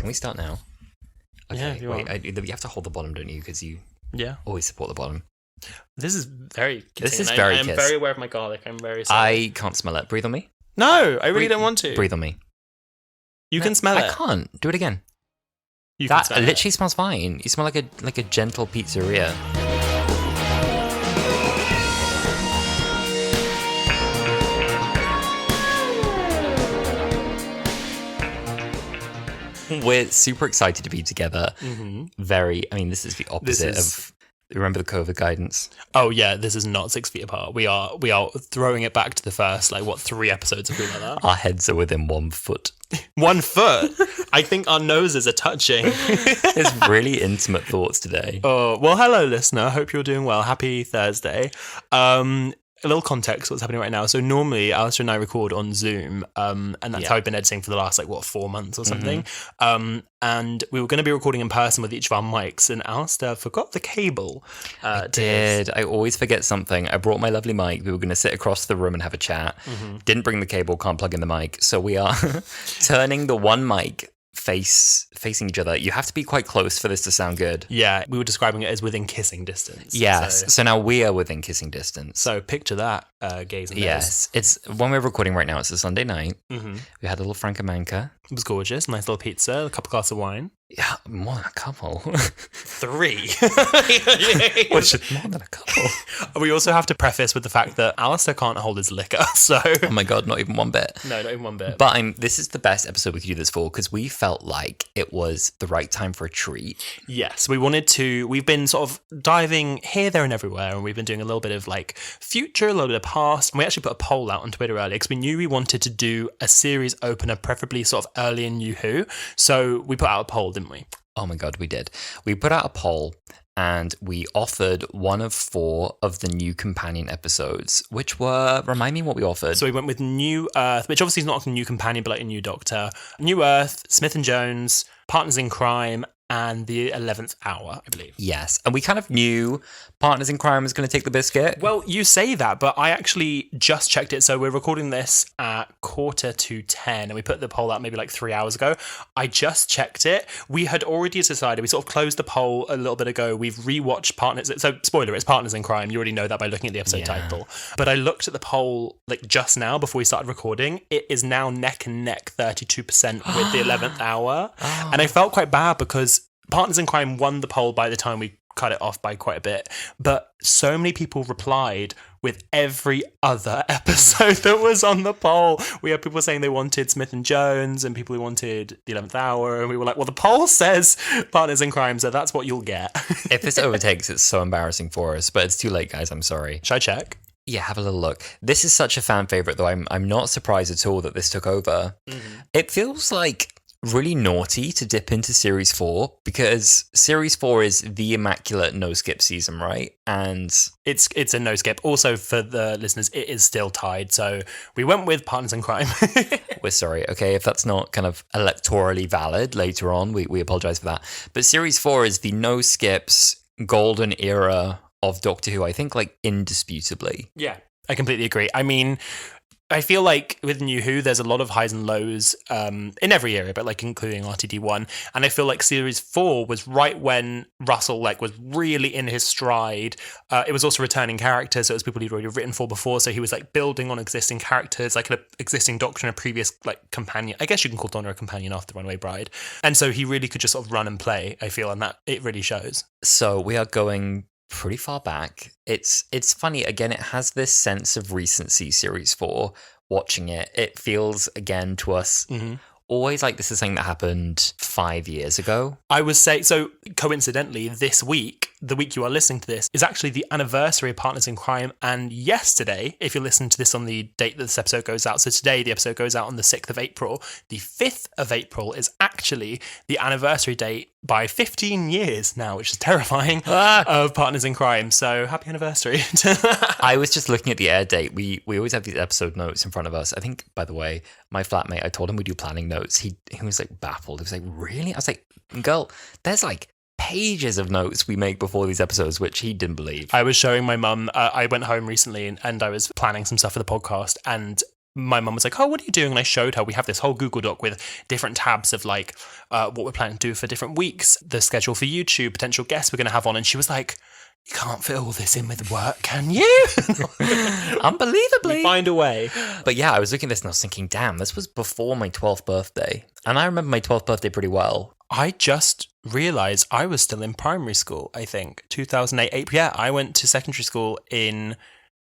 Can we start now? Okay, Yeah, wait. You have to hold the bottom, don't you? Because you always support the bottom. This is very kissing. This is very I'm kiss. very aware of my garlic. I'm very sorry. I can't smell it. Breathe on me. No, I really don't want to. Breathe on me. You can smell it. I can't. Do it again. You can That smell literally smells fine. You smell like a gentle pizzeria. We're super excited to be together. Mm-hmm. This is the opposite of. Remember the COVID guidance? Oh yeah, this is not 6 feet apart. We are throwing it back to the first 3 episodes of Wholala. Our heads are within 1 foot. 1 foot. I think our noses are touching. It's really intimate thoughts today. Oh well, hello listener. Hope you're doing well. Happy Thursday. A little context what's happening right now. So normally Alasdair and I record on Zoom, and that's how I've been editing for the last 4 months or something. Mm-hmm. And we were going to be recording in person with each of our mics, and Alasdair forgot the cable. I did. I always forget something. I brought my lovely mic. We were going to sit across the room and have a chat. Mm-hmm. Didn't bring the cable, can't plug in the mic. So we are turning the one mic facing each other. You have to be quite close for this to sound good. Yeah, we were describing it as within kissing distance. Yes, so now we are within kissing distance. So picture that, gays and yes, it's when we're recording right now. It's a Sunday night. Mm-hmm. We had a little Francomanca. It was gorgeous. Nice little pizza, a couple glasses of wine. Yeah, more than a couple. 3. Which is more than a couple. We also have to preface with the fact that Alasdair can't hold his liquor, so... Oh my God, not even one bit. No, not even one bit. But this is the best episode we could do this for, because we felt like it was the right time for a treat. Yes, we've been sort of diving here, there and everywhere, and we've been doing a little bit of future, a little bit of past, and we actually put a poll out on Twitter earlier, because we knew we wanted to do a series opener, preferably sort of early in New Who, so we put out a poll, didn't we? Oh my God, we did. We put out a poll and we offered one of 4 of the new companion episodes, which were, remind me what we offered. So we went with New Earth, which obviously is not a new companion, but a new Doctor. New Earth, Smith and Jones, Partners in Crime, and the 11th Hour, I believe. Yes, and we kind of knew Partners in Crime was going to take the biscuit. Well, you say that, but I actually just checked it. So we're recording this at 10:45, and we put the poll out maybe 3 hours ago. I just checked it. We had already decided, we sort of closed the poll a little bit ago. We've rewatched Partners. So spoiler, it's Partners in Crime. You already know that by looking at the episode title. But I looked at the poll just now before we started recording. It is now neck and neck 32% with the 11th Hour. Oh. And I felt quite bad because Partners in Crime won the poll by the time we cut it off by quite a bit, but so many people replied with every other episode that was on the poll. We had people saying they wanted Smith and Jones and people who wanted the 11th Hour, and we were like, well, the poll says Partners in Crime, so that's what you'll get. If this overtakes, it's so embarrassing for us, but it's too late, guys. I'm sorry. Should I check? Yeah, have a little look. This is such a fan favorite, though. I'm not surprised at all that this took over. Mm-hmm. It feels really naughty to dip into Series 4, because Series 4 is the immaculate no-skip season, right? And it's a no-skip. Also, for the listeners, it is still tied, so we went with Partners in Crime. We're sorry, okay? If that's not kind of electorally valid later on, we apologise for that. But Series 4 is the no-skips golden era of Doctor Who, I think, indisputably. Yeah, I completely agree. I mean, I feel like with New Who, there's a lot of highs and lows in every era, but including RTD1. And I feel like Series 4 was right when Russell was really in his stride. It was also returning characters, so it was people he'd already written for before. So he was building on existing characters, an existing Doctor and a previous companion. I guess you can call Donna a companion after The Runaway Bride. And so he really could just sort of run and play, I feel, and that it really shows. So we are going pretty far back. It's funny, again, it has this sense of recency, Series 4. Watching it feels, again, to us, always like this is something that happened 5 years ago. I would say, so coincidentally, this week, the week you are listening to this, is actually the anniversary of Partners in Crime. And yesterday, if you're listening to this on the date that this episode goes out, so today the episode goes out on the 6th of April, the 5th of April is actually the anniversary date by 15 years now, which is terrifying, of Partners in Crime. So happy anniversary. I was just looking at the air date. We always have these episode notes in front of us. I think, by the way, my flatmate, I told him we do planning notes. He was baffled. He was like, really? I was like, girl, there's pages of notes we make before these episodes, which he didn't believe. I was showing my mum, I went home recently and I was planning some stuff for the podcast, and my mum was like, oh, what are you doing? And I showed her, we have this whole Google Doc with different tabs of like what we're planning to do for different weeks, the schedule for YouTube, potential guests we're going to have on. And she was like, you can't fit all this in with work, can you? Unbelievably. We find a way. But yeah, I was looking at this and I was thinking, damn, this was before my 12th birthday. And I remember my 12th birthday pretty well. I just realised I was still in primary school, I think. 2008. Yeah, I went to secondary school in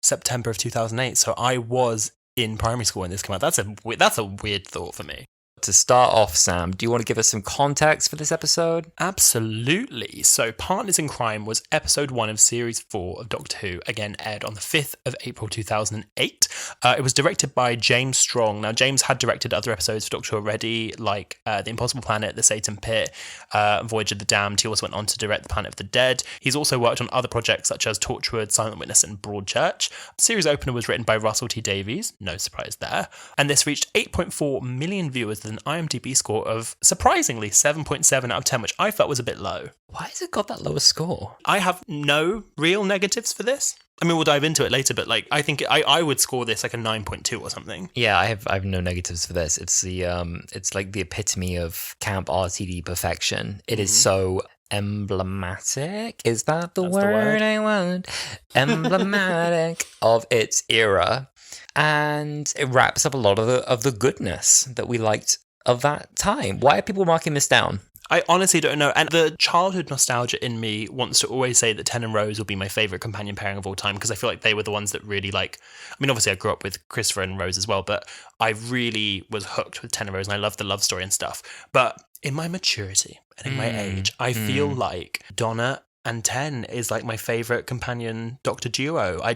September of 2008. So I was in primary school when this came out. That's a weird thought for me. To start off, Sam, do you want to give us some context for this episode? Absolutely. So Partners in Crime was episode 1 of series 4 of Doctor Who, again aired on the 5th of April 2008. It was directed by James Strong. Now, James had directed other episodes for Doctor Who already, like The Impossible Planet, The Satan Pit, Voyage of the Damned. He also went on to direct The Planet of the Dead. He's also worked on other projects such as Torchwood, Silent Witness and Broadchurch. The series opener was written by Russell T Davies, no surprise there. And this reached 8.4 million viewers with an IMDb score of, surprisingly, 7.7 out of 10, which I felt was a bit low. Why has it got that lower score? I have no real negatives for this. I mean, we'll dive into it later, but like, I think I would score this like a 9.2 or something. Yeah, I have no negatives for this. It's it's like the epitome of camp RTD perfection. It is so emblematic. Is that the word I want? Emblematic of its era. And it wraps up a lot of the goodness that we liked of that time. Why are people marking this down? I honestly don't know. And the childhood nostalgia in me wants to always say that Ten and Rose will be my favourite companion pairing of all time, because I feel like they were the ones that really like, I mean, obviously I grew up with Christopher and Rose as well, but I really was hooked with Ten and Rose and I loved the love story and stuff. But in my maturity and in my age, I feel like Donna and 10 is like my favourite companion Doctor duo. I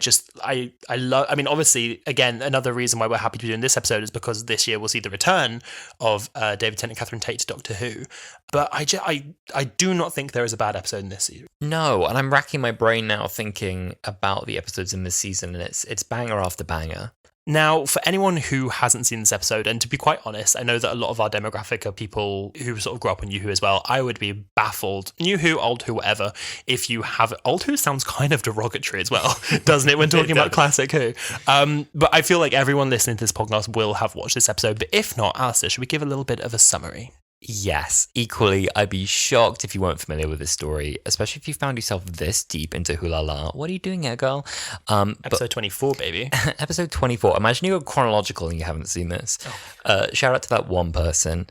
love, I mean, obviously, again, another reason why we're happy to be doing this episode is because this year we'll see the return of David Tennant and Catherine Tate to Doctor Who. But I do not think there is a bad episode in this series. No, and I'm racking my brain now thinking about the episodes in this season, and it's banger after banger. Now, for anyone who hasn't seen this episode, and to be quite honest, I know that a lot of our demographic are people who sort of grew up on New Who as well. I would be baffled, New Who, Old Who, whatever, if you have... Old Who sounds kind of derogatory as well, doesn't it, when talking about classic Who? But I feel like everyone listening to this podcast will have watched this episode, but if not, Alasdair, should we give a little bit of a summary? Yes, equally, I'd be shocked if you weren't familiar with this story, especially if you found yourself this deep into Wholala. What are you doing here, girl? Episode 24, baby. Episode 24. Imagine you're chronological and you haven't seen this. Shout out to that one person.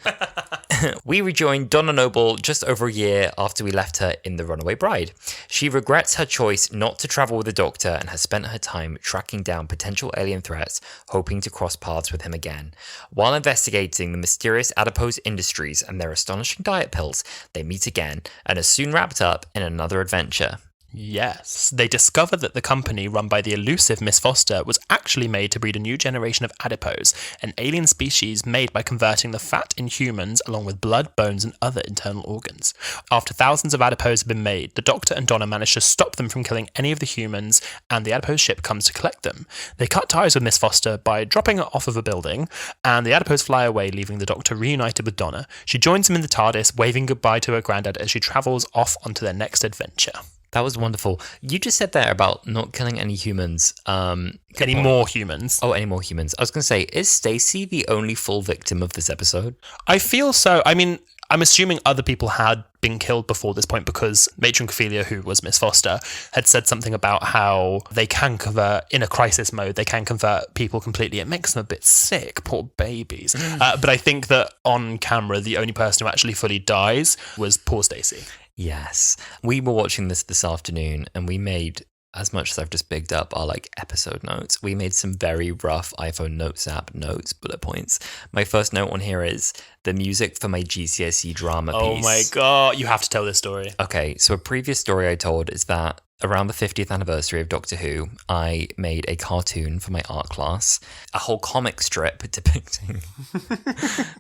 We rejoined Donna Noble just over a year after we left her in The Runaway Bride. She regrets her choice not to travel with the Doctor and has spent her time tracking down potential alien threats, hoping to cross paths with him again. While investigating the mysterious adipose industries and their astonishing diet pills, they meet again and are soon wrapped up in another adventure. Yes, they discover that the company run by the elusive Miss Foster was actually made to breed a new generation of adipose, an alien species made by converting the fat in humans along with blood, bones and other internal organs. After thousands of adipose have been made, the Doctor and Donna manage to stop them from killing any of the humans, and the adipose ship comes to collect them. They cut ties with Miss Foster by dropping her off of a building, and the adipose fly away, leaving the Doctor reunited with Donna. She joins him in the TARDIS, waving goodbye to her granddad as she travels off onto their next adventure. That was wonderful. You just said there about not killing any humans. Any more humans. Oh, any more humans. I was going to say, is Stacey the only full victim of this episode? I feel so. I mean, I'm assuming other people had been killed before this point because Matron Ophelia, who was Miss Foster, had said something about how they can convert, in a crisis mode, they can convert people completely. It makes them a bit sick, poor babies. But I think that on camera, the only person who actually fully dies was poor Stacey. Yes. We were watching this afternoon and we made, as much as I've just bigged up our episode notes, we made some very rough iPhone Notes app notes, bullet points. My first note on here is the music for my GCSE drama piece. Oh my God, you have to tell this story. Okay, so a previous story I told is that around the 50th anniversary of Doctor Who, I made a cartoon for my art class, a whole comic strip depicting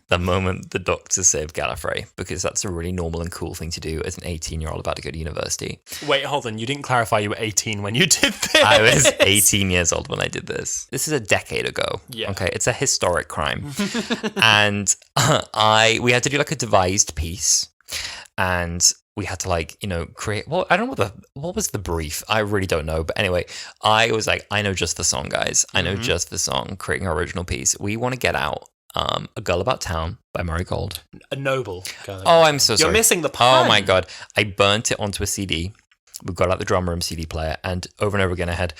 the moment the Doctor saved Gallifrey, because that's a really normal and cool thing to do as an 18-year-old about to go to university. Wait, hold on. You didn't clarify you were 18 when you did this. I was 18 years old when I did this. This is a decade ago. Yeah. Okay, it's a historic crime. And we had to do a devised piece, and we had to like, create, well, I don't know what was the brief. I really don't know. But anyway, I was like, I know just the song, guys. I know just the song, creating our original piece. We want to get out A Girl About Town by Murray Gold. A Noble girl. Oh, I'm so sorry. You're missing the pun. Oh my God. I burnt it onto a CD. We got out the drum room CD player, and over and over again I had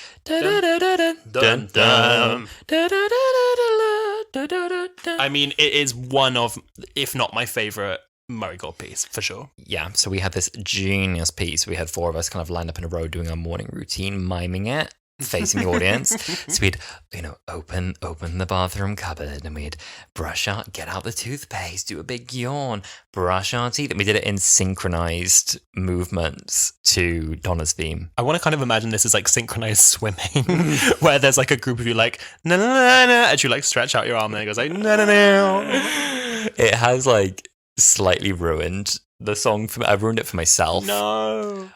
I mean, it is one of, if not my favourite Murray Gold piece, for sure. Yeah, so we had this genius piece. We had 4 of us kind of lined up in a row doing our morning routine, miming it, facing the audience. So we'd, open the bathroom cupboard, and we'd get out the toothpaste, do a big yawn, brush our teeth. And we did it in synchronized movements to Donna's theme. I want to kind of imagine this as like synchronized swimming, where there's like a group of you like, na na na na, as you like stretch out your arm, and it goes like, na na na. It has like slightly ruined the song. I've ruined it for myself. No.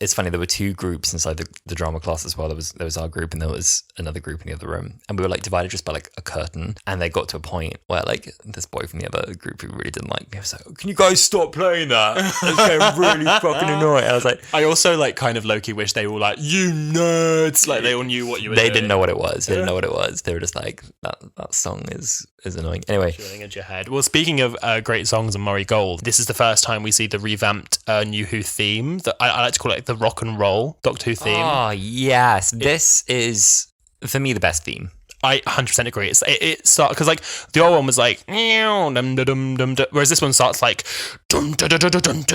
It's funny, there were 2 groups inside the drama class as well. There was our group, and there was another group in the other room, and we were like divided just by like a curtain. And they got to a point where like this boy from the other group who really didn't like me was like, "Can you guys stop playing that? It's getting really fucking annoying." I was like, I also like kind of low-key wish they were all like, "You nerds!" Like they all knew what you were doing. They didn't know what it was. They didn't know what it was. They were just like, that song is annoying. Anyway, chilling at your head. Well, speaking of great songs and Murray Gold, this is the first time we see the revamped New Who theme. That I like to call it the rock and roll Doctor Who theme. Oh yes, this is for me the best theme. I 100% agree. It starts because like the old one was like dum dum dum dum, whereas this one starts like dum dum dum dum dum and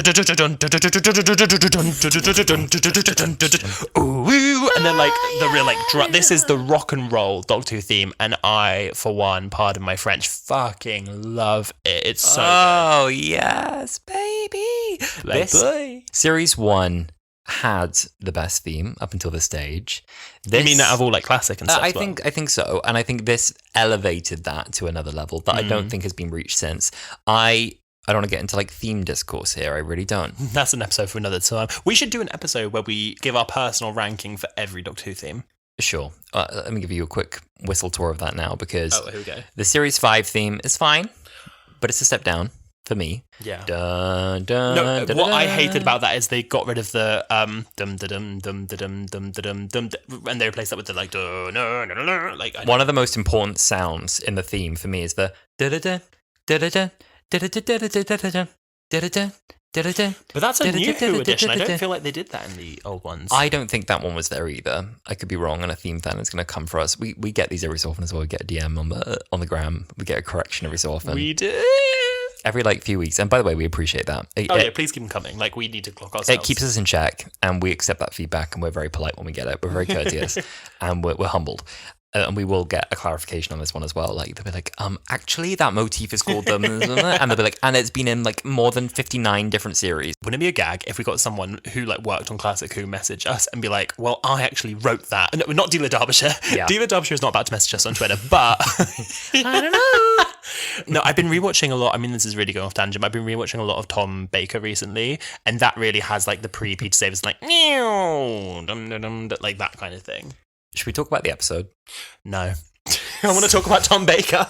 then like the real like this is the rock and roll Doctor Who theme, and I, for one, pardon my French, fucking love it. It's so good. Yes, baby. This series 1 had the best theme up until this stage. You mean out of all like classic and stuff? I think so, and I think this elevated that to another level that I don't think has been reached since. I don't want to get into like theme discourse here. I really don't. That's an episode for another time. We should do an episode where we give our personal ranking for every Doctor Who theme. Sure. Let me give you a quick whistle tour of that now, because here we go. The Series 5 theme is fine, but it's a step down. For me, yeah. Dun, dun, no, dun, what dun, I hated about that is they got rid of the dum dum dum dum dum dum dum dum, and they replaced that with the like dun, dun, dun, dun, like. One of the most important sounds in the theme for me is the da da da da da da da da da da da. But that's a new Who edition. I don't feel like they did that in the old ones. I don't think that one was there either. I could be wrong, and a theme fan is going to come for us. We get these every so often as well. We get a DM on the gram. We get a correction every so often. We do. Every like few weeks, and by the way, we appreciate that. Please keep them coming. Like, we need to clock ourselves. It keeps us in check, and we accept that feedback, and we're very polite when we get it. We're very courteous, and we're humbled. And we will get a clarification on this one as well. Like, they'll be like, actually, that motif is called and they'll be like, and it's been in like more than 59 different series. Wouldn't it be a gag if we got someone who like worked on Classic Who message us and be like, well, I actually wrote that. No, not Dealer Derbyshire. Yeah. Dealer Derbyshire is not about to message us on Twitter, but I don't know. No, I've been rewatching a lot. I mean, this is really going off tangent. But I've been rewatching a lot of Tom Baker recently, and that really has like the pre-Peter Savers like like that kind of thing. Should we talk about the episode? No. I want to talk about Tom Baker.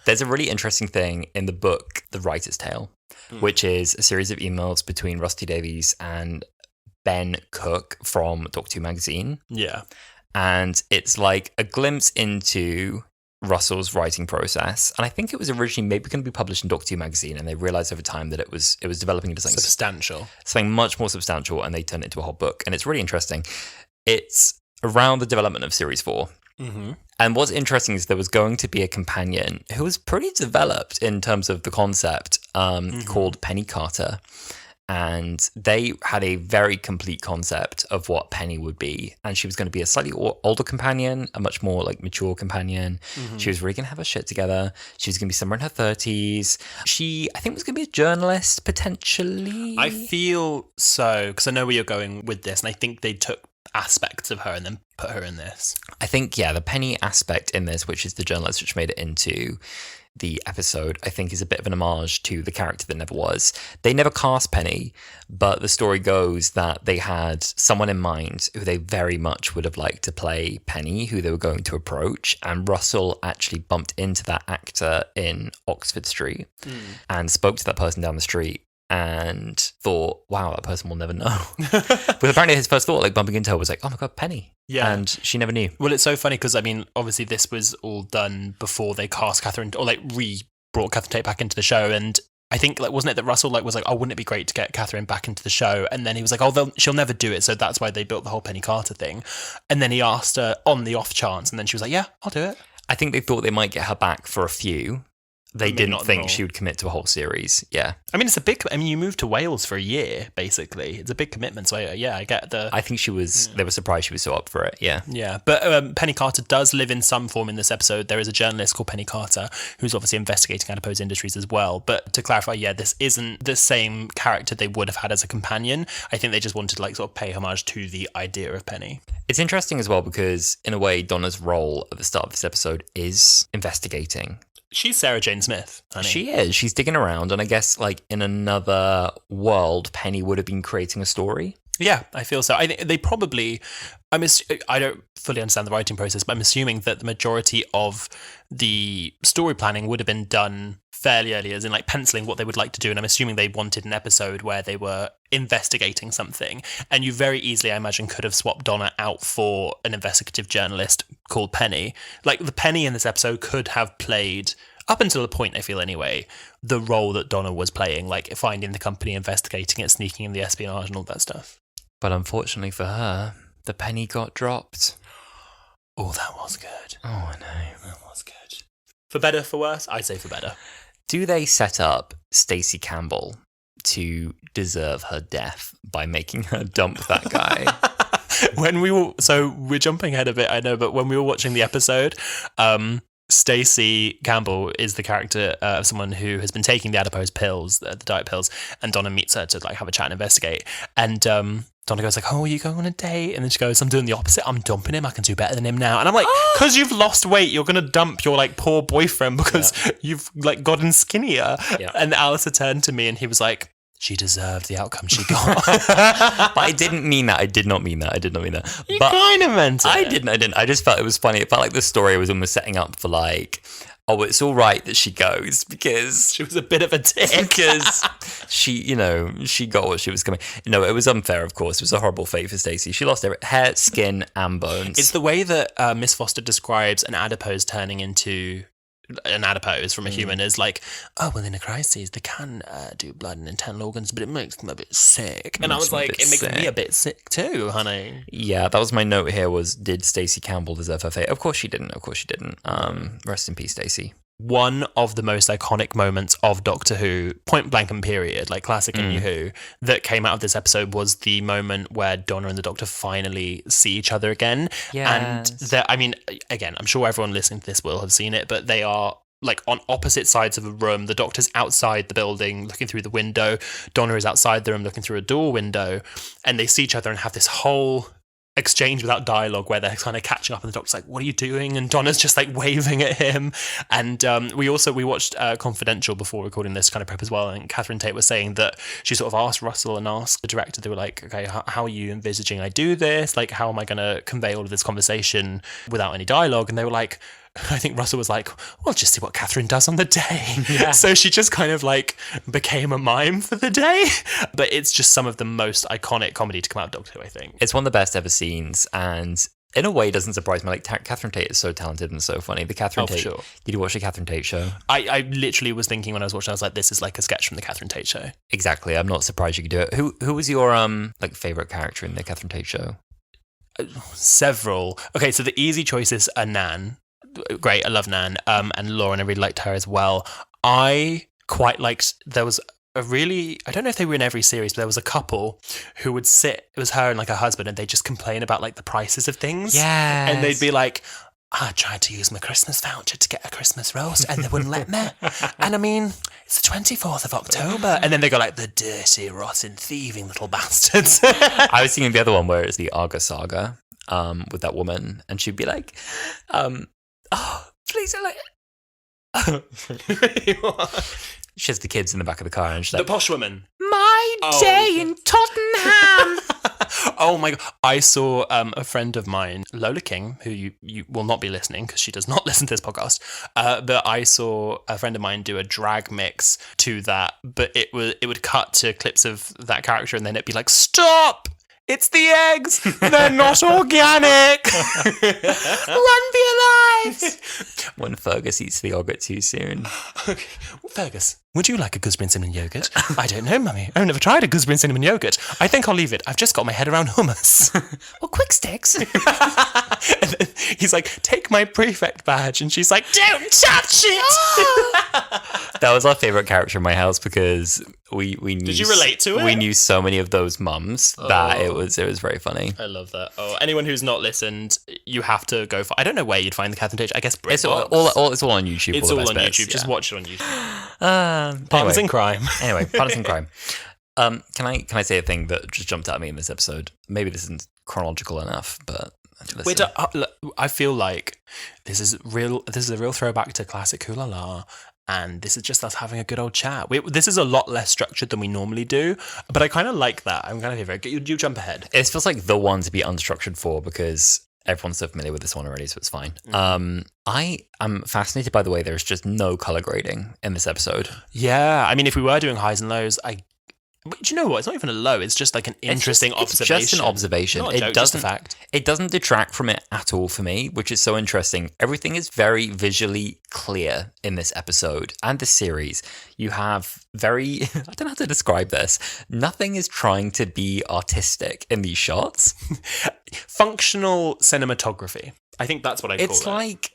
There's a really interesting thing in the book, The Writer's Tale, which is a series of emails between Rusty Davies and Ben Cook from Doctor Who magazine. Yeah. And it's like a glimpse into Russell's writing process. And I think it was originally maybe going to be published in Doctor Who magazine, and they realized over time that it was developing into something much more substantial, and they turned it into a whole book. And it's really interesting. It's around the development of Series 4. Mm-hmm. And what's interesting is there was going to be a companion who was pretty developed in terms of the concept, called Penny Carter. And they had a very complete concept of what Penny would be. And she was going to be a slightly older companion, a much more like mature companion. Mm-hmm. She was really going to have her shit together. She was going to be somewhere in her 30s. She, I think, was going to be a journalist, potentially. I feel so, because I know where you're going with this. And I think they took aspects of her and then put her in this. I think, yeah, the Penny aspect in this, which is the journalist, which made it into the episode, I think is a bit of an homage to the character that never was. They never cast Penny, but the story goes that they had someone in mind who they very much would have liked to play Penny, who they were going to approach, and Russell actually bumped into that actor in Oxford Street and spoke to that person down the street and thought, wow, that person will never know. But apparently his first thought, like bumping into her, was like, oh my God, Penny. Yeah. And she never knew. Well, it's so funny because, I mean, obviously this was all done before they cast Catherine, or like brought Catherine Tate back into the show. And I think, like, wasn't it that Russell was like, oh, wouldn't it be great to get Catherine back into the show? And then he was like, oh, she'll never do it. So that's why they built the whole Penny Carter thing. And then he asked her on the off chance. And then she was like, yeah, I'll do it. I think they thought they might get her back for a few. They didn't think she would commit to a whole series. Yeah. I mean, you moved to Wales for a year, basically. It's a big commitment. So, yeah, I get the... I think they were surprised she was so up for it. Yeah. Yeah. But Penny Carter does live in some form in this episode. There is a journalist called Penny Carter who's obviously investigating adipose industries as well. But to clarify, yeah, this isn't the same character they would have had as a companion. I think they just wanted to, like, sort of pay homage to the idea of Penny. It's interesting as well because, in a way, Donna's role at the start of this episode is investigating. She's Sarah Jane Smith, honey. She is. She's digging around. And I guess, like, in another world, Penny would have been creating a story. Yeah, I feel so. I think they probably... I don't fully understand the writing process, but I'm assuming that the majority of the story planning would have been done fairly early, as in, like, penciling what they would like to do. And I'm assuming they wanted an episode where they were investigating something. And you very easily, I imagine, could have swapped Donna out for an investigative journalist called Penny. Like, the Penny in this episode could have played, up until a point, I feel anyway, the role that Donna was playing, like finding the company, investigating it, sneaking in the espionage and all that stuff. But unfortunately for her, the Penny got dropped. Oh, that was good. Oh, I know. That was good. For better, for worse? I'd say for better. Do they set up Stacey Campbell to deserve her death by making her dump that guy? So we're jumping ahead a bit, I know, but when we were watching the episode, Stacey Campbell is the character of someone who has been taking the adipose pills, the diet pills, and Donna meets her to, like, have a chat and investigate. And Donna goes like, oh, are you going on a date? And then she goes, I'm doing the opposite. I'm dumping him. I can do better than him now. And I'm like, because you've lost weight, you're going to dump your, like, poor boyfriend because you've, like, gotten skinnier. Yeah. And Alistair turned to me and he was like, she deserved the outcome she got. But I didn't mean that. I did not mean that. You kind of meant it. I didn't. I just felt it was funny. It felt like the story was almost setting up for, like, oh, it's all right that she goes because she was a bit of a dick. Because she got what she was coming. No, it was unfair, of course. It was a horrible fate for Stacey. She lost hair, skin, and bones. It's the way that Miss Foster describes an adipose turning into an adipose from a human is like, oh, well, in a crisis, they can do blood and internal organs, but it makes them a bit sick. And I was like, it makes me a bit sick too, honey. Yeah, that was my note here was, did Stacey Campbell deserve her fate? Of course she didn't. Rest in peace, Stacey. One of the most iconic moments of Doctor Who, point blank and period, like classic in New Who, that came out of this episode was the moment where Donna and the Doctor finally see each other again. Yes. And I mean, again, I'm sure everyone listening to this will have seen it, but they are, like, on opposite sides of a room. The Doctor's outside the building looking through the window. Donna is outside the room looking through a door window. And they see each other and have this whole exchange without dialogue where they're kind of catching up and the Doctor's like, what are you doing? And Donna's just, like, waving at him. And we watched Confidential before recording this kind of prep as well, and Catherine Tate was saying that she sort of asked Russell and asked the director, they were like, okay, how are you envisaging I do this? Like, how am I going to convey all of this conversation without any dialogue? And they were like, I think Russell was like, well, just see what Catherine does on the day. Yeah. So she just kind of, like, became a mime for the day. But it's just some of the most iconic comedy to come out of Doctor Who, I think. It's one of the best ever scenes, and in a way it doesn't surprise me. Like, Catherine Tate is so talented and so funny. The Catherine Tate. Sure. Did you watch the Catherine Tate show? I literally was thinking when I was watching, I was like, this is like a sketch from the Catherine Tate show. Exactly. I'm not surprised you could do it. Who was your favorite character in the Catherine Tate show? Several. Okay, so the easy choices are Nan. Great, I love Nan. And Lauren, I really liked her as well. I quite liked, there was I don't know if they were in every series, but there was a couple who would sit, it was her and, like, her husband, and they'd just complain about, like, the prices of things. Yes. And they'd be like, I tried to use my Christmas voucher to get a Christmas roast and they wouldn't let me. And I mean, it's the 24th of October. And then they go like, the dirty, rotten, thieving little bastards. I was thinking the other one where it's the Arga Saga with that woman. And she'd be like, please don't She has the kids in the back of the car. And she's like, the posh woman. My day in Tottenham. Oh my god! I saw a friend of mine, Lola King, who you will not be listening because she does not listen to this podcast. But I saw a friend of mine do a drag mix to that, but it would cut to clips of that character, and then it'd be like, "Stop! It's the eggs! They're not organic! Run for your lives!" When Fergus eats the yogurt too soon. Okay. Fergus, would you like a gooseberry and cinnamon yogurt? I don't know, Mummy. I've never tried a gooseberry and cinnamon yogurt. I think I'll leave it. I've just got my head around hummus. Well, quick sticks. And then he's like, take my prefect badge. And she's like, don't touch it. That was our favourite character in my house because we knew. Did you relate to it? We knew so many of those mums that it was very funny. I love that. Oh, anyone who's not listened, you have to go for. I don't know where you'd find the Catherine Tate. I guess It's all on YouTube. It's all on YouTube. Just watch it on YouTube. Partners in crime. Anyway, partners in crime. Can I say a thing that just jumped at me in this episode? Maybe this isn't chronological enough, but Wait, I feel like this is a real throwback to classic Wholala. And this is just us having a good old chat. This is a lot less structured than we normally do, but I kind of like that. I'm kind of favorite. You jump ahead. It feels like the one to be unstructured for because everyone's so familiar with this one already, so it's fine. I am fascinated by the way there's just no color grading in this episode. Yeah, I mean, if we were doing highs and lows, but do you know what? It's not even a low. It's just like an interesting observation. It's just an observation. Not a joke, just a fact. It doesn't detract from it at all for me, which is so interesting. Everything is very visually clear in this episode and this series. You have I don't know how to describe this. Nothing is trying to be artistic in these shots. Functional cinematography. I think that's what I call it.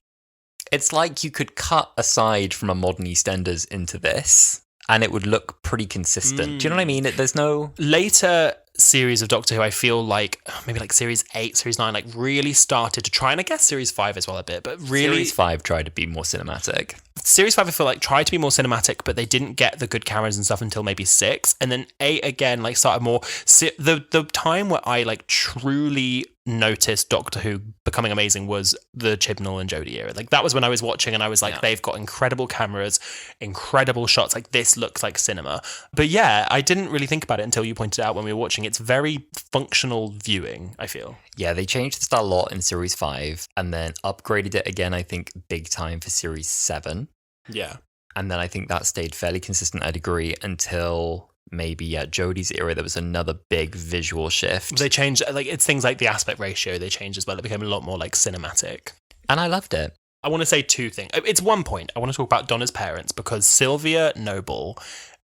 It's like you could cut aside from a modern EastEnders into this, and it would look pretty consistent. Do you know what I mean? There's no... Later series of Doctor Who, I feel like, maybe like Series 8, Series 9, like really started to try, and I guess Series 5 as well a bit, but really... Series 5 tried to be more cinematic. Series 5, I feel like, tried to be more cinematic, but they didn't get the good cameras and stuff until maybe 6, and then 8 again, like, started more... The time where I, like, truly noticed Doctor Who becoming amazing was the Chibnall and Jodie era. Like, that was when I was watching and I was like, they've got incredible cameras, incredible shots, like, this looks like cinema. But yeah, I didn't really think about it until you pointed out when we were watching. It's very functional viewing, I feel. Yeah, they changed the style a lot in Series 5 and then upgraded it again, I think, big time for Series 7. Yeah. And then I think that stayed fairly consistent at a degree until... maybe Jodie's era, there was another big visual shift. They changed, like, it's things like the aspect ratio they changed as well. It became a lot more like cinematic. And I loved it. I want to say two things. It's one point. I want to talk about Donna's parents because Sylvia Noble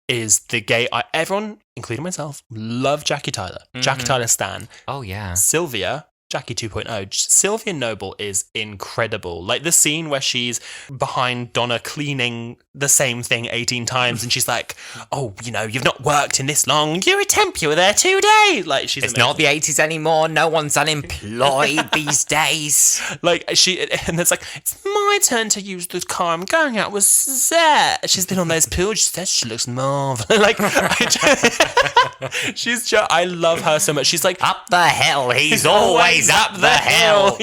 is the gay... everyone, including myself, love Jackie Tyler. Mm-hmm. Jackie Tyler stan. Oh, yeah. Sylvia... Jackie 2.0. Sylvia Noble is incredible. Like the scene where she's behind Donna cleaning the same thing 18 times and she's like, oh, you know, you've not worked in this long. You're a temp. You were there 2 days. Like she's It's amazing. not the 80s anymore. No one's unemployed these days. Like and it's like, it's my turn to use the car. I'm going out with Suzette. She's been on those pills. She says she looks marvelous. Like, I love her so much. She's like, up the hill. He's always up the hill.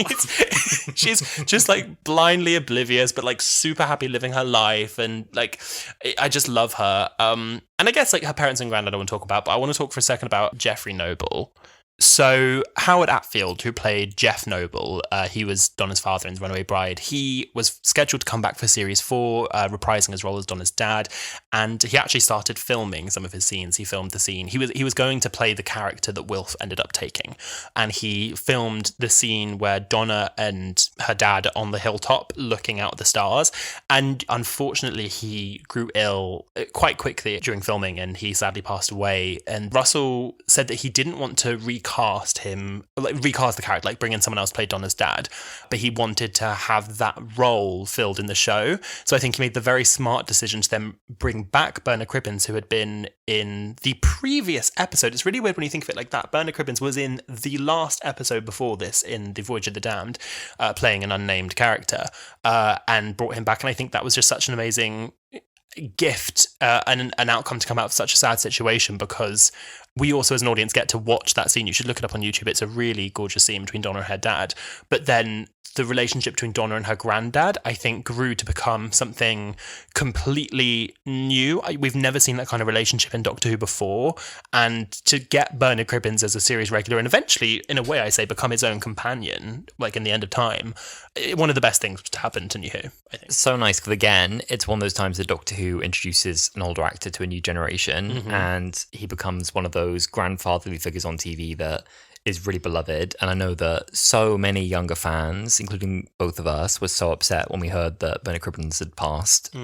She's just like blindly oblivious, but like super happy living her life, and like I just love her. And I guess like her parents and granddad I want to talk about, but I want to talk for a second about Geoffrey Noble. So Howard Atfield, who played Jeff Noble, he was Donna's father in The Runaway Bride. He was scheduled to come back for Series 4, reprising his role as Donna's dad, and he actually started filming some of his scenes. He filmed the scene. He was going to play the character that Wilf ended up taking, and he filmed the scene where Donna and her dad are on the hilltop looking out at the stars, and unfortunately he grew ill quite quickly during filming, and he sadly passed away. And Russell said that he didn't want to recast the character, like bring in someone else to play Donna's dad, but he wanted to have that role filled in the show. So I think he made the very smart decision to then bring back Bernard Cribbins, who had been in the previous episode. It's really weird when you think of it like that. Bernard Cribbins was in the last episode before this in The Voyage of the Damned, playing an unnamed character, and brought him back. And I think that was just such an amazing gift and an outcome to come out of such a sad situation, because we also as an audience get to watch that scene. You should look it up on YouTube. It's a really gorgeous scene between Donna and her dad. But then the relationship between Donna and her granddad, I think, grew to become something completely new. We've never seen that kind of relationship in Doctor Who before. And to get Bernard Cribbins as a series regular and eventually, in a way, I say, become his own companion, like in the end of time, one of the best things to happen to New Who, I think. So nice, because again, it's one of those times that Doctor Who introduces an older actor to a new generation, and he becomes one of those grandfatherly figures on TV that is really beloved. And I know that so many younger fans, including both of us, were so upset when we heard that Bernard Cribbins had passed,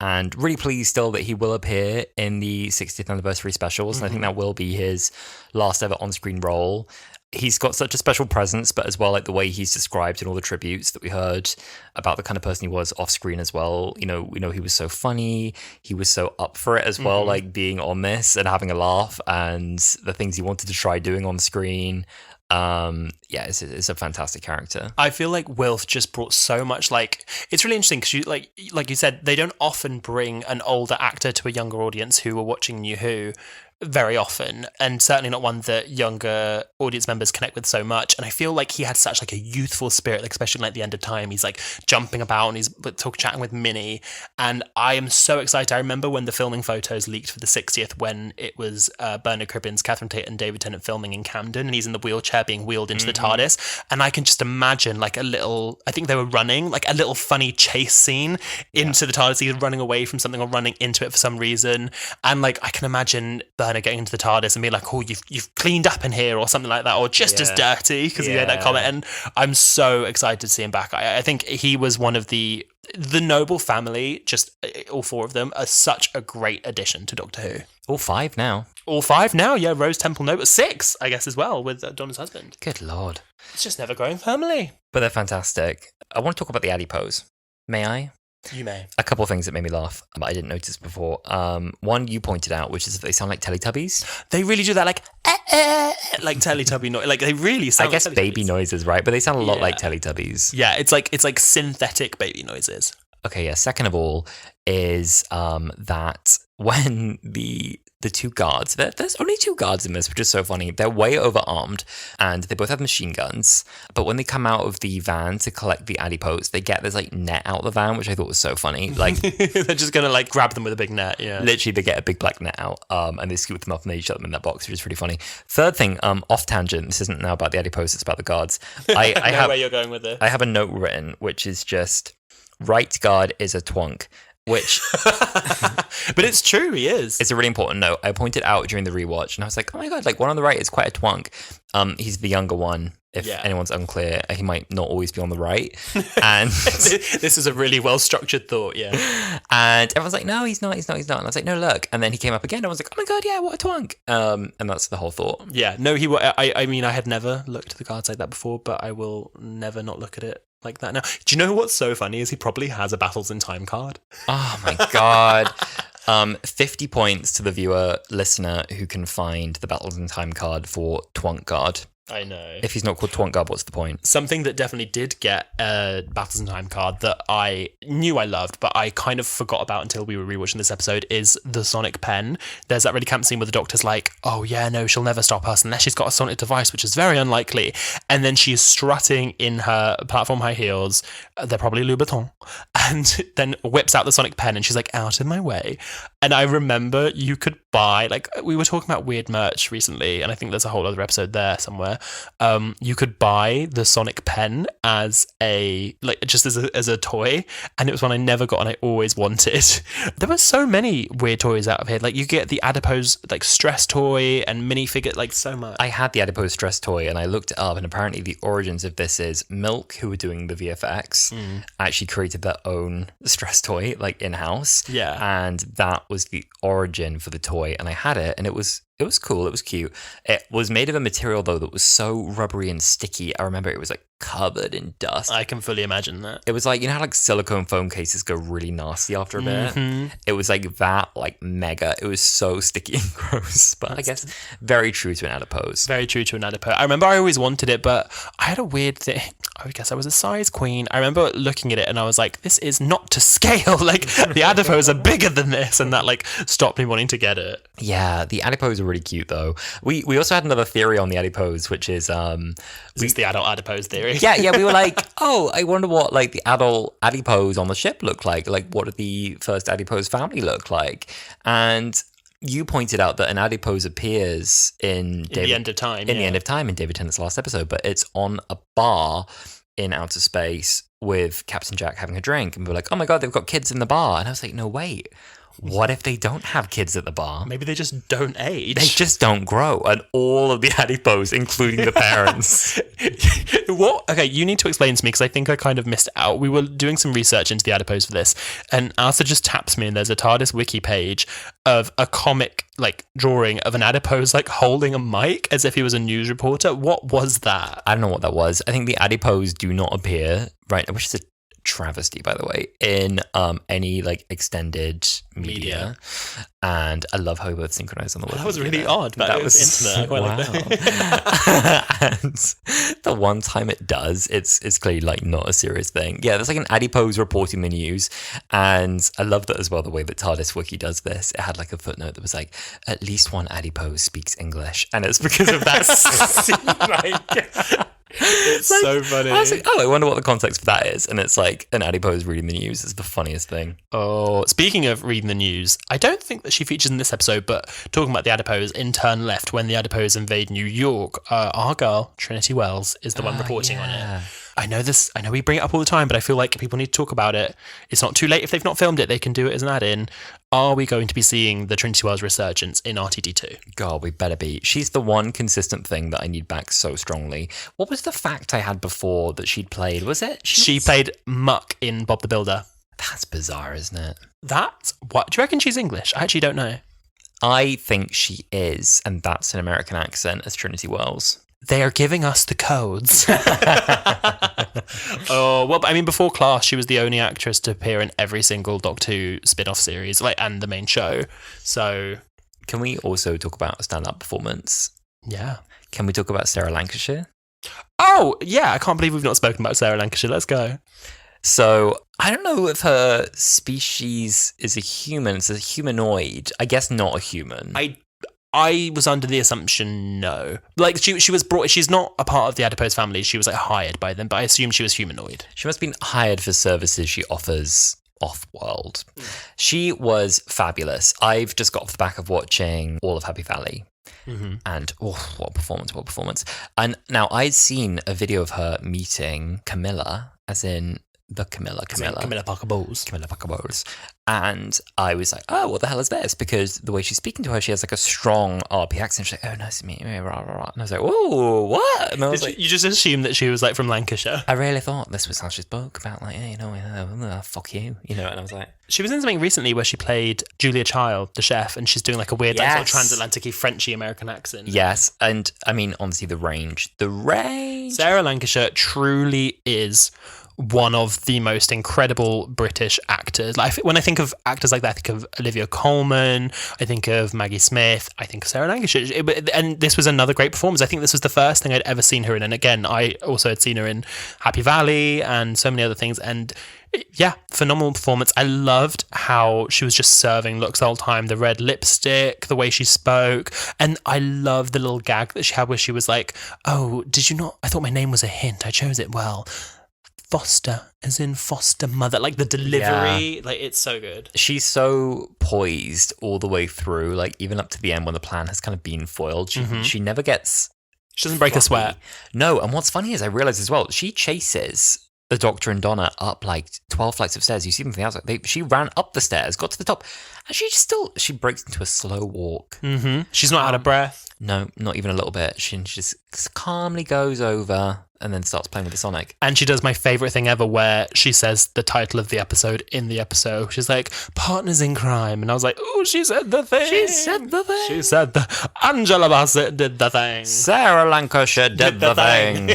and really pleased still that he will appear in the 60th anniversary specials, and I think that will be his last ever on-screen role. He's got such a special presence, but as well, like the way he's described in all the tributes that we heard about the kind of person he was off screen as well. You know, we know he was so funny. He was so up for it as well, like being on this and having a laugh and the things he wanted to try doing on screen. It's a fantastic character. I feel like Wilf just brought so much, like, it's really interesting because like you said, they don't often bring an older actor to a younger audience who are watching New Who very often, and certainly not one that younger audience members connect with so much. And I feel like he had such like a youthful spirit, like especially like the end of time. He's like jumping about and he's chatting with Minnie, and I am so excited. I remember when the filming photos leaked for the 60th, when it was Bernard Cribbins, Catherine Tate and David Tennant filming in Camden, and he's in the wheelchair being wheeled into the TARDIS, and I can just imagine like a little, I think they were running like a little funny chase scene into the TARDIS, either running away from something or running into it for some reason. And like I can imagine Bernard getting into the TARDIS and being like, oh, you've cleaned up in here or something like that, or just as dirty, because he made that comment. And I'm so excited to see him back. I think he was one of the Noble family, just all four of them, are such a great addition to Doctor Who. All five now, yeah. Rose Temple Noble, 6, I guess, as well, with Donna's husband. Good Lord. It's just never growing family. But they're fantastic. I want to talk about the adipose. May I? You may. A couple of things that made me laugh, but I didn't notice before. One you pointed out, which is that they sound like Teletubbies. They really do that, like Teletubby noise. Like they really sound. I guess like baby noises, right? But they sound a lot like Teletubbies. Yeah, it's like synthetic baby noises. Okay, yeah. Second of all, is that when the two guards, there's only two guards in this, which is so funny. They're way overarmed and they both have machine guns. But when they come out of the van to collect the adipose, they get this like net out of the van, which I thought was so funny. Like they're just gonna like grab them with a big net. Yeah, literally they get a big black net out, and they scoop them up and they shut them in that box, which is pretty funny. Third thing, off tangent. This isn't now about the adipose; it's about the guards. I know where you're going with this. I have a note written, which is just right guard is a twonk. Which, but it's true, he is. It's a really important note. I pointed out during the rewatch, and I was like, "Oh my god!" Like one on the right is quite a twonk. He's the younger one. If anyone's unclear, he might not always be on the right. And this is a really well structured thought, yeah. And everyone's like, "No, he's not. He's not. He's not." And I was like, "No, look." And then he came up again. And I was like, "Oh my god, yeah, what a twonk!" And that's the whole thought. Yeah, no, I mean, I had never looked at the cards like that before, but I will never not look at it like that now. Do you know what's so funny is he probably has a Battles in Time card. Oh my god. 50 points to the viewer listener who can find the Battles in Time card for Twonk Guard. I know. If he's not called Twonk Guard, what's the point? Something that definitely did get a Battles in Time card that I knew I loved, but I kind of forgot about until we were rewatching this episode, is the sonic pen. There's that really camp scene where the Doctor's like, oh yeah, no, she'll never stop us unless she's got a sonic device, which is very unlikely. And then she is strutting in her platform high heels, they're probably Louboutin, and then whips out the sonic pen and she's like, out of my way. And I remember you could buy, like, we were talking about weird merch recently, and I think there's a whole other episode there somewhere. You could buy the sonic pen as a, like, just as a toy, and it was one I never got and I always wanted. There were so many weird toys out of here. Like, you get the adipose, like, stress toy and minifigure, like, so much. I had the adipose stress toy and I looked it up, and apparently the origins of this is Milk, who were doing the VFX, actually created their own stress toy, like, in-house. Yeah. And that was the origin for the toy, and I had it, and it was cool, it was cute. It was made of a material though that was so rubbery and sticky. I remember it was like covered in dust. I can fully imagine that. It was like, you know how like silicone foam cases go really nasty after a bit? It was like that, like mega. It was so sticky and gross, but I guess very true to an adipose. Very true to an adipose. I remember I always wanted it, but I had a weird thing. I guess I was a size queen. I remember looking at it and I was like, this is not to scale. Like, the adipose are bigger than this, and that like stopped me wanting to get it. Yeah, the adipose are really cute though. We also had another theory on the adipose, which is Is this the adult adipose theory? yeah, we were like, oh, I wonder what like the adult adipose on the ship looked like. Like, what did the first adipose family look like? And you pointed out that an adipose appears in the end of time. the end of time in David Tennant's last episode, but it's on a bar in outer space with Captain Jack having a drink, and we were like, oh my god, they've got kids in the bar. And I was like, no, wait. What if they don't have kids at the bar? Maybe they just don't age. They just don't grow. And all of the adipose, including the parents. What? Okay, you need to explain to me because I think I kind of missed out. We were doing some research into the adipose for this, and Alistair just taps me, and there's a TARDIS wiki page of a comic like drawing of an adipose like holding a mic as if he was a news reporter. What was that? I don't know what that was. I think the adipose do not appear, right, which is a travesty, by the way, in any like extended media. And I love how we both synchronized on the word. That was really odd, but that was internet. I quite wow. like that. And the one time it does, it's clearly like not a serious thing. Yeah, there's like an adipose reporting the news, and I love that as well, the way that TARDIS Wiki does this. It had like a footnote that was like, at least one adipose speaks English, and it's because of that scene. Like, it's like, so funny. I was like, oh, I wonder what the context for that is. And it's like an adipose reading the news is the funniest thing. Oh, speaking of reading the news, I don't think that she features in this episode, but talking about the adipose, in Turn Left, when the adipose invade New York, our girl, Trinity Wells, is the one reporting on it. I know we bring it up all the time, but I feel like people need to talk about it. It's not too late. If they've not filmed it, they can do it as an add-in. Are we going to be seeing the Trinity Wells resurgence in RTD2? God, we better be. She's the one consistent thing that I need back so strongly. What was the fact I had before that she'd played? Was it? She played Muck in Bob the Builder. That's bizarre, isn't it? That's what? Do you reckon she's English? I actually don't know. I think she is, and that's an American accent as Trinity Wells. They are giving us the codes. Oh, well, I mean, before Class, she was the only actress to appear in every single Doctor Who spin-off series, like, and the main show. So, can we also talk about a stand-up performance? Yeah. Can we talk about Sarah Lancashire? Oh, yeah. I can't believe we've not spoken about Sarah Lancashire. Let's go. So, I don't know if her species is a human. It's a humanoid. I guess not a human. I was under the assumption no. Like, she was brought... She's not a part of the adipose family. She was, like, hired by them, but I assume she was humanoid. She must have been hired for services she offers off-world. She was fabulous. I've just got off the back of watching all of Happy Valley. Mm-hmm. And, what a performance. And now I'd seen a video of her meeting Camilla, as in... the Camilla Parker Bowles. Camilla Parker Bowles. And I was like, oh, what the hell is this? Because the way she's speaking to her, she has like a strong RP accent. She's like, oh, nice to meet you. Rah, rah, rah. And I was like, whoa, what? And I was you just assumed that she was like from Lancashire. I really thought this was how she spoke about like, fuck you. And I was like... She was in something recently where she played Julia Child, the chef, and she's doing like a weird like, sort of transatlantic-y, Frenchy American accent. Yes. And I mean, honestly, the range. Sarah Lancashire truly is one of the most incredible British actors. Like, when I think of actors like that, I think of Olivia Colman, I think of Maggie Smith, I think of Sarah Lancashire. And this was another great performance. I think this was the first thing I'd ever seen her in. And again, I also had seen her in Happy Valley and so many other things. And yeah, phenomenal performance. I loved how she was just serving looks the whole time. The red lipstick, the way she spoke. And I loved the little gag that she had where she was like, oh, did you not? I thought my name was a hint. I chose it well. Foster, as in foster mother, like the delivery, like it's so good. She's so poised all the way through, like even up to the end when the plan has kind of been foiled. She never gets... She doesn't break a sweat. No, and what's funny is I realised as well, she chases the Doctor and Donna up like 12 flights of stairs. You see them from the outside. She ran up the stairs, got to the top, and she breaks into a slow walk. She's not out of breath. No, not even a little bit. She just calmly goes over and then starts playing with the Sonic. And she does my favourite thing ever where she says the title of the episode in the episode. She's like, Partners in Crime. And I was like, oh, she said the thing. She said the Angela Bassett did the thing. Sarah Lancashire did the thing.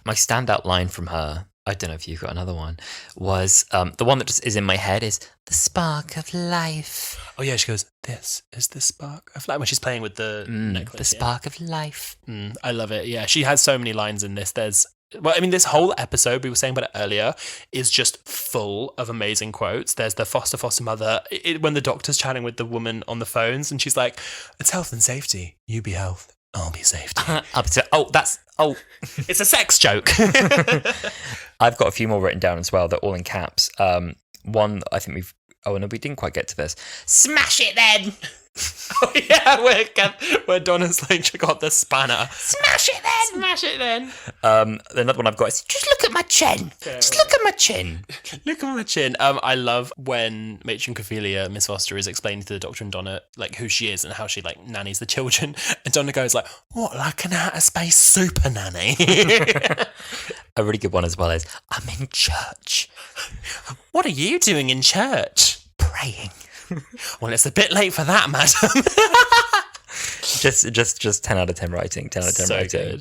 My standout line from her, I don't know if you've got another one, was the one that just is in my head is the spark of life. Oh yeah, she goes, this is the spark of life, when she's playing with the necklace. The spark of life. I love it. Yeah, she has so many lines in this. There's Well, I mean, this whole episode, we were saying about it earlier, is just full of amazing quotes. There's the foster mother, when the doctor's chatting with the woman on the phones, and she's like, it's health and safety. You be health, I'll be safety. It's a sex joke. I've got a few more written down as well. They're all in caps. One, I think we didn't quite get to this. Smash it then! Oh yeah, where Donna's like, she got the spanner. Smash it then! Smash it then! Another one I've got is, just look at my chin. Just look at my chin. Look at my chin. I love when Matron Cophelia, Miss Foster, is explaining to the Doctor and Donna like who she is and how she like nannies the children. And Donna goes like, what, like an outer space super nanny? A really good one as well is, I'm in church. What are you doing in church? Praying. Well, it's a bit late for that, madam. just 10 out of 10 writing. 10 out of 10 so writing.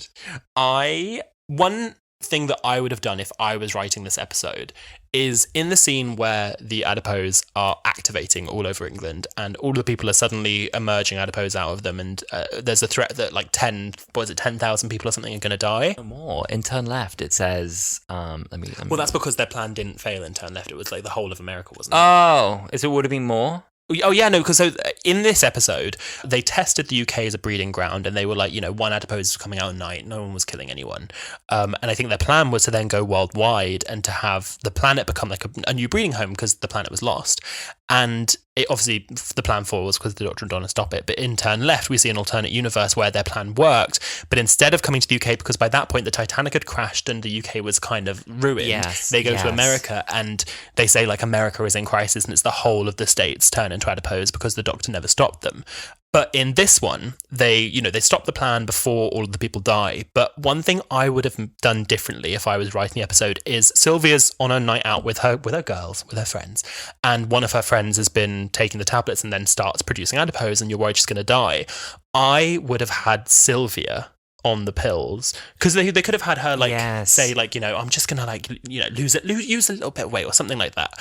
Good. One thing that I would have done if I was writing this episode is in the scene where the adipose are activating all over England and all the people are suddenly emerging adipose out of them, and there's a threat that like 10,000 people or something are going to die. More. In Turn Left, it says, let me. Well, that's because their plan didn't fail in Turn Left. It was like the whole of America, wasn't it? Oh, it would have been more? Oh, yeah, no, because so in this episode, they tested the UK as a breeding ground and they were like, one adipose was coming out at night. No one was killing anyone. And I think their plan was to then go worldwide and to have the planet become like a new breeding home because the planet was lost. And it obviously, the plan forward was because the Doctor and Donna stop it. But in Turn Left, we see an alternate universe where their plan worked. But instead of coming to the UK, because by that point the Titanic had crashed and the UK was kind of ruined, they go to America and they say like America is in crisis and it's the whole of the states turn into adipose because the Doctor never stopped them. But in this one, they stop the plan before all of the people die. But one thing I would have done differently if I was writing the episode is Sylvia's on a night out with her girls, with her friends. And one of her friends has been taking the tablets and then starts producing adipose and you're worried she's going to die. I would have had Sylvia on the pills because they could have had her say like I'm just gonna lose a little bit of weight or something like that,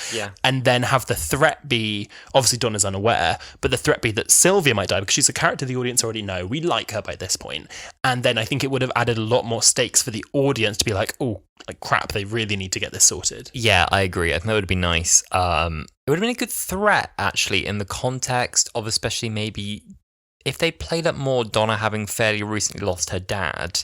and then have the threat be, obviously Donna's unaware, but the threat be that Sylvia might die because she's a character the audience already know, we like her by this point, and then I think it would have added a lot more stakes for the audience to be like, oh like crap, they really need to get this sorted. I agree. I think that would be nice. It would have been a good threat actually in the context of especially maybe if they played up more Donna having fairly recently lost her dad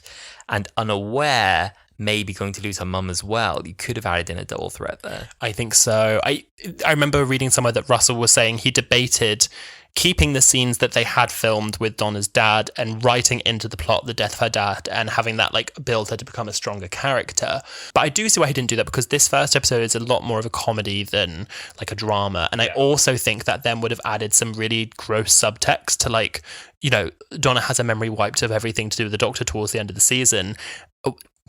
and unaware maybe going to lose her mum as well, you could have added in a double threat there. I think so. I remember reading somewhere that Russell was saying he debated keeping the scenes that they had filmed with Donna's dad and writing into the plot the death of her dad and having that like build her to become a stronger character. But I do see why he didn't do that because this first episode is a lot more of a comedy than like a drama. And I also think that then would have added some really gross subtext to like, Donna has her memory wiped of everything to do with the Doctor towards the end of the season.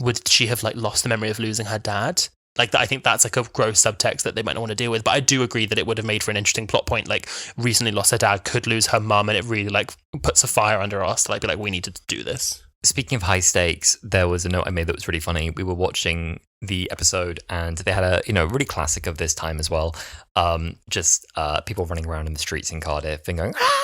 Would she have like lost the memory of losing her dad? Like, I think that's like a gross subtext that they might not want to deal with. But I do agree that it would have made for an interesting plot point. Like, recently lost her dad, could lose her mum, and it really like puts a fire under us to like be like, we need to do this. Speaking of high stakes, there was a note I made that was really funny. We were watching the episode and they had a really classic of this time as well. Just people running around in the streets in Cardiff and going, ah!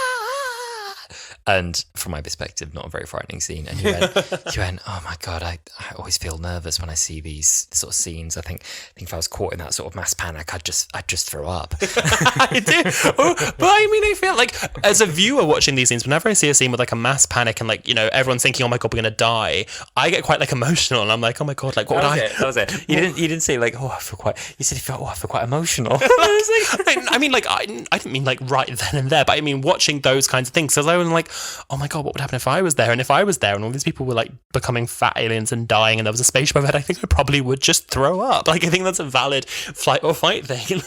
And from my perspective, not a very frightening scene. And you went, oh my God, I always feel nervous when I see these sort of scenes. I think if I was caught in that sort of mass panic, I'd just throw up. I do. But I mean, I feel like as a viewer watching these scenes, whenever I see a scene with like a mass panic and like, everyone's thinking, oh my God, we're going to die, I get quite like emotional and I'm like, oh my God, like what That was it. You didn't say like, I feel quite emotional. I mean, like, I didn't mean like right then and there, but I mean watching those kinds of things. So I was like, oh my God, what would happen if I was there? And if I was there and all these people were like becoming fat aliens and dying and there was a spaceship overhead, I think I probably would just throw up. Like, I think that's a valid flight or fight thing.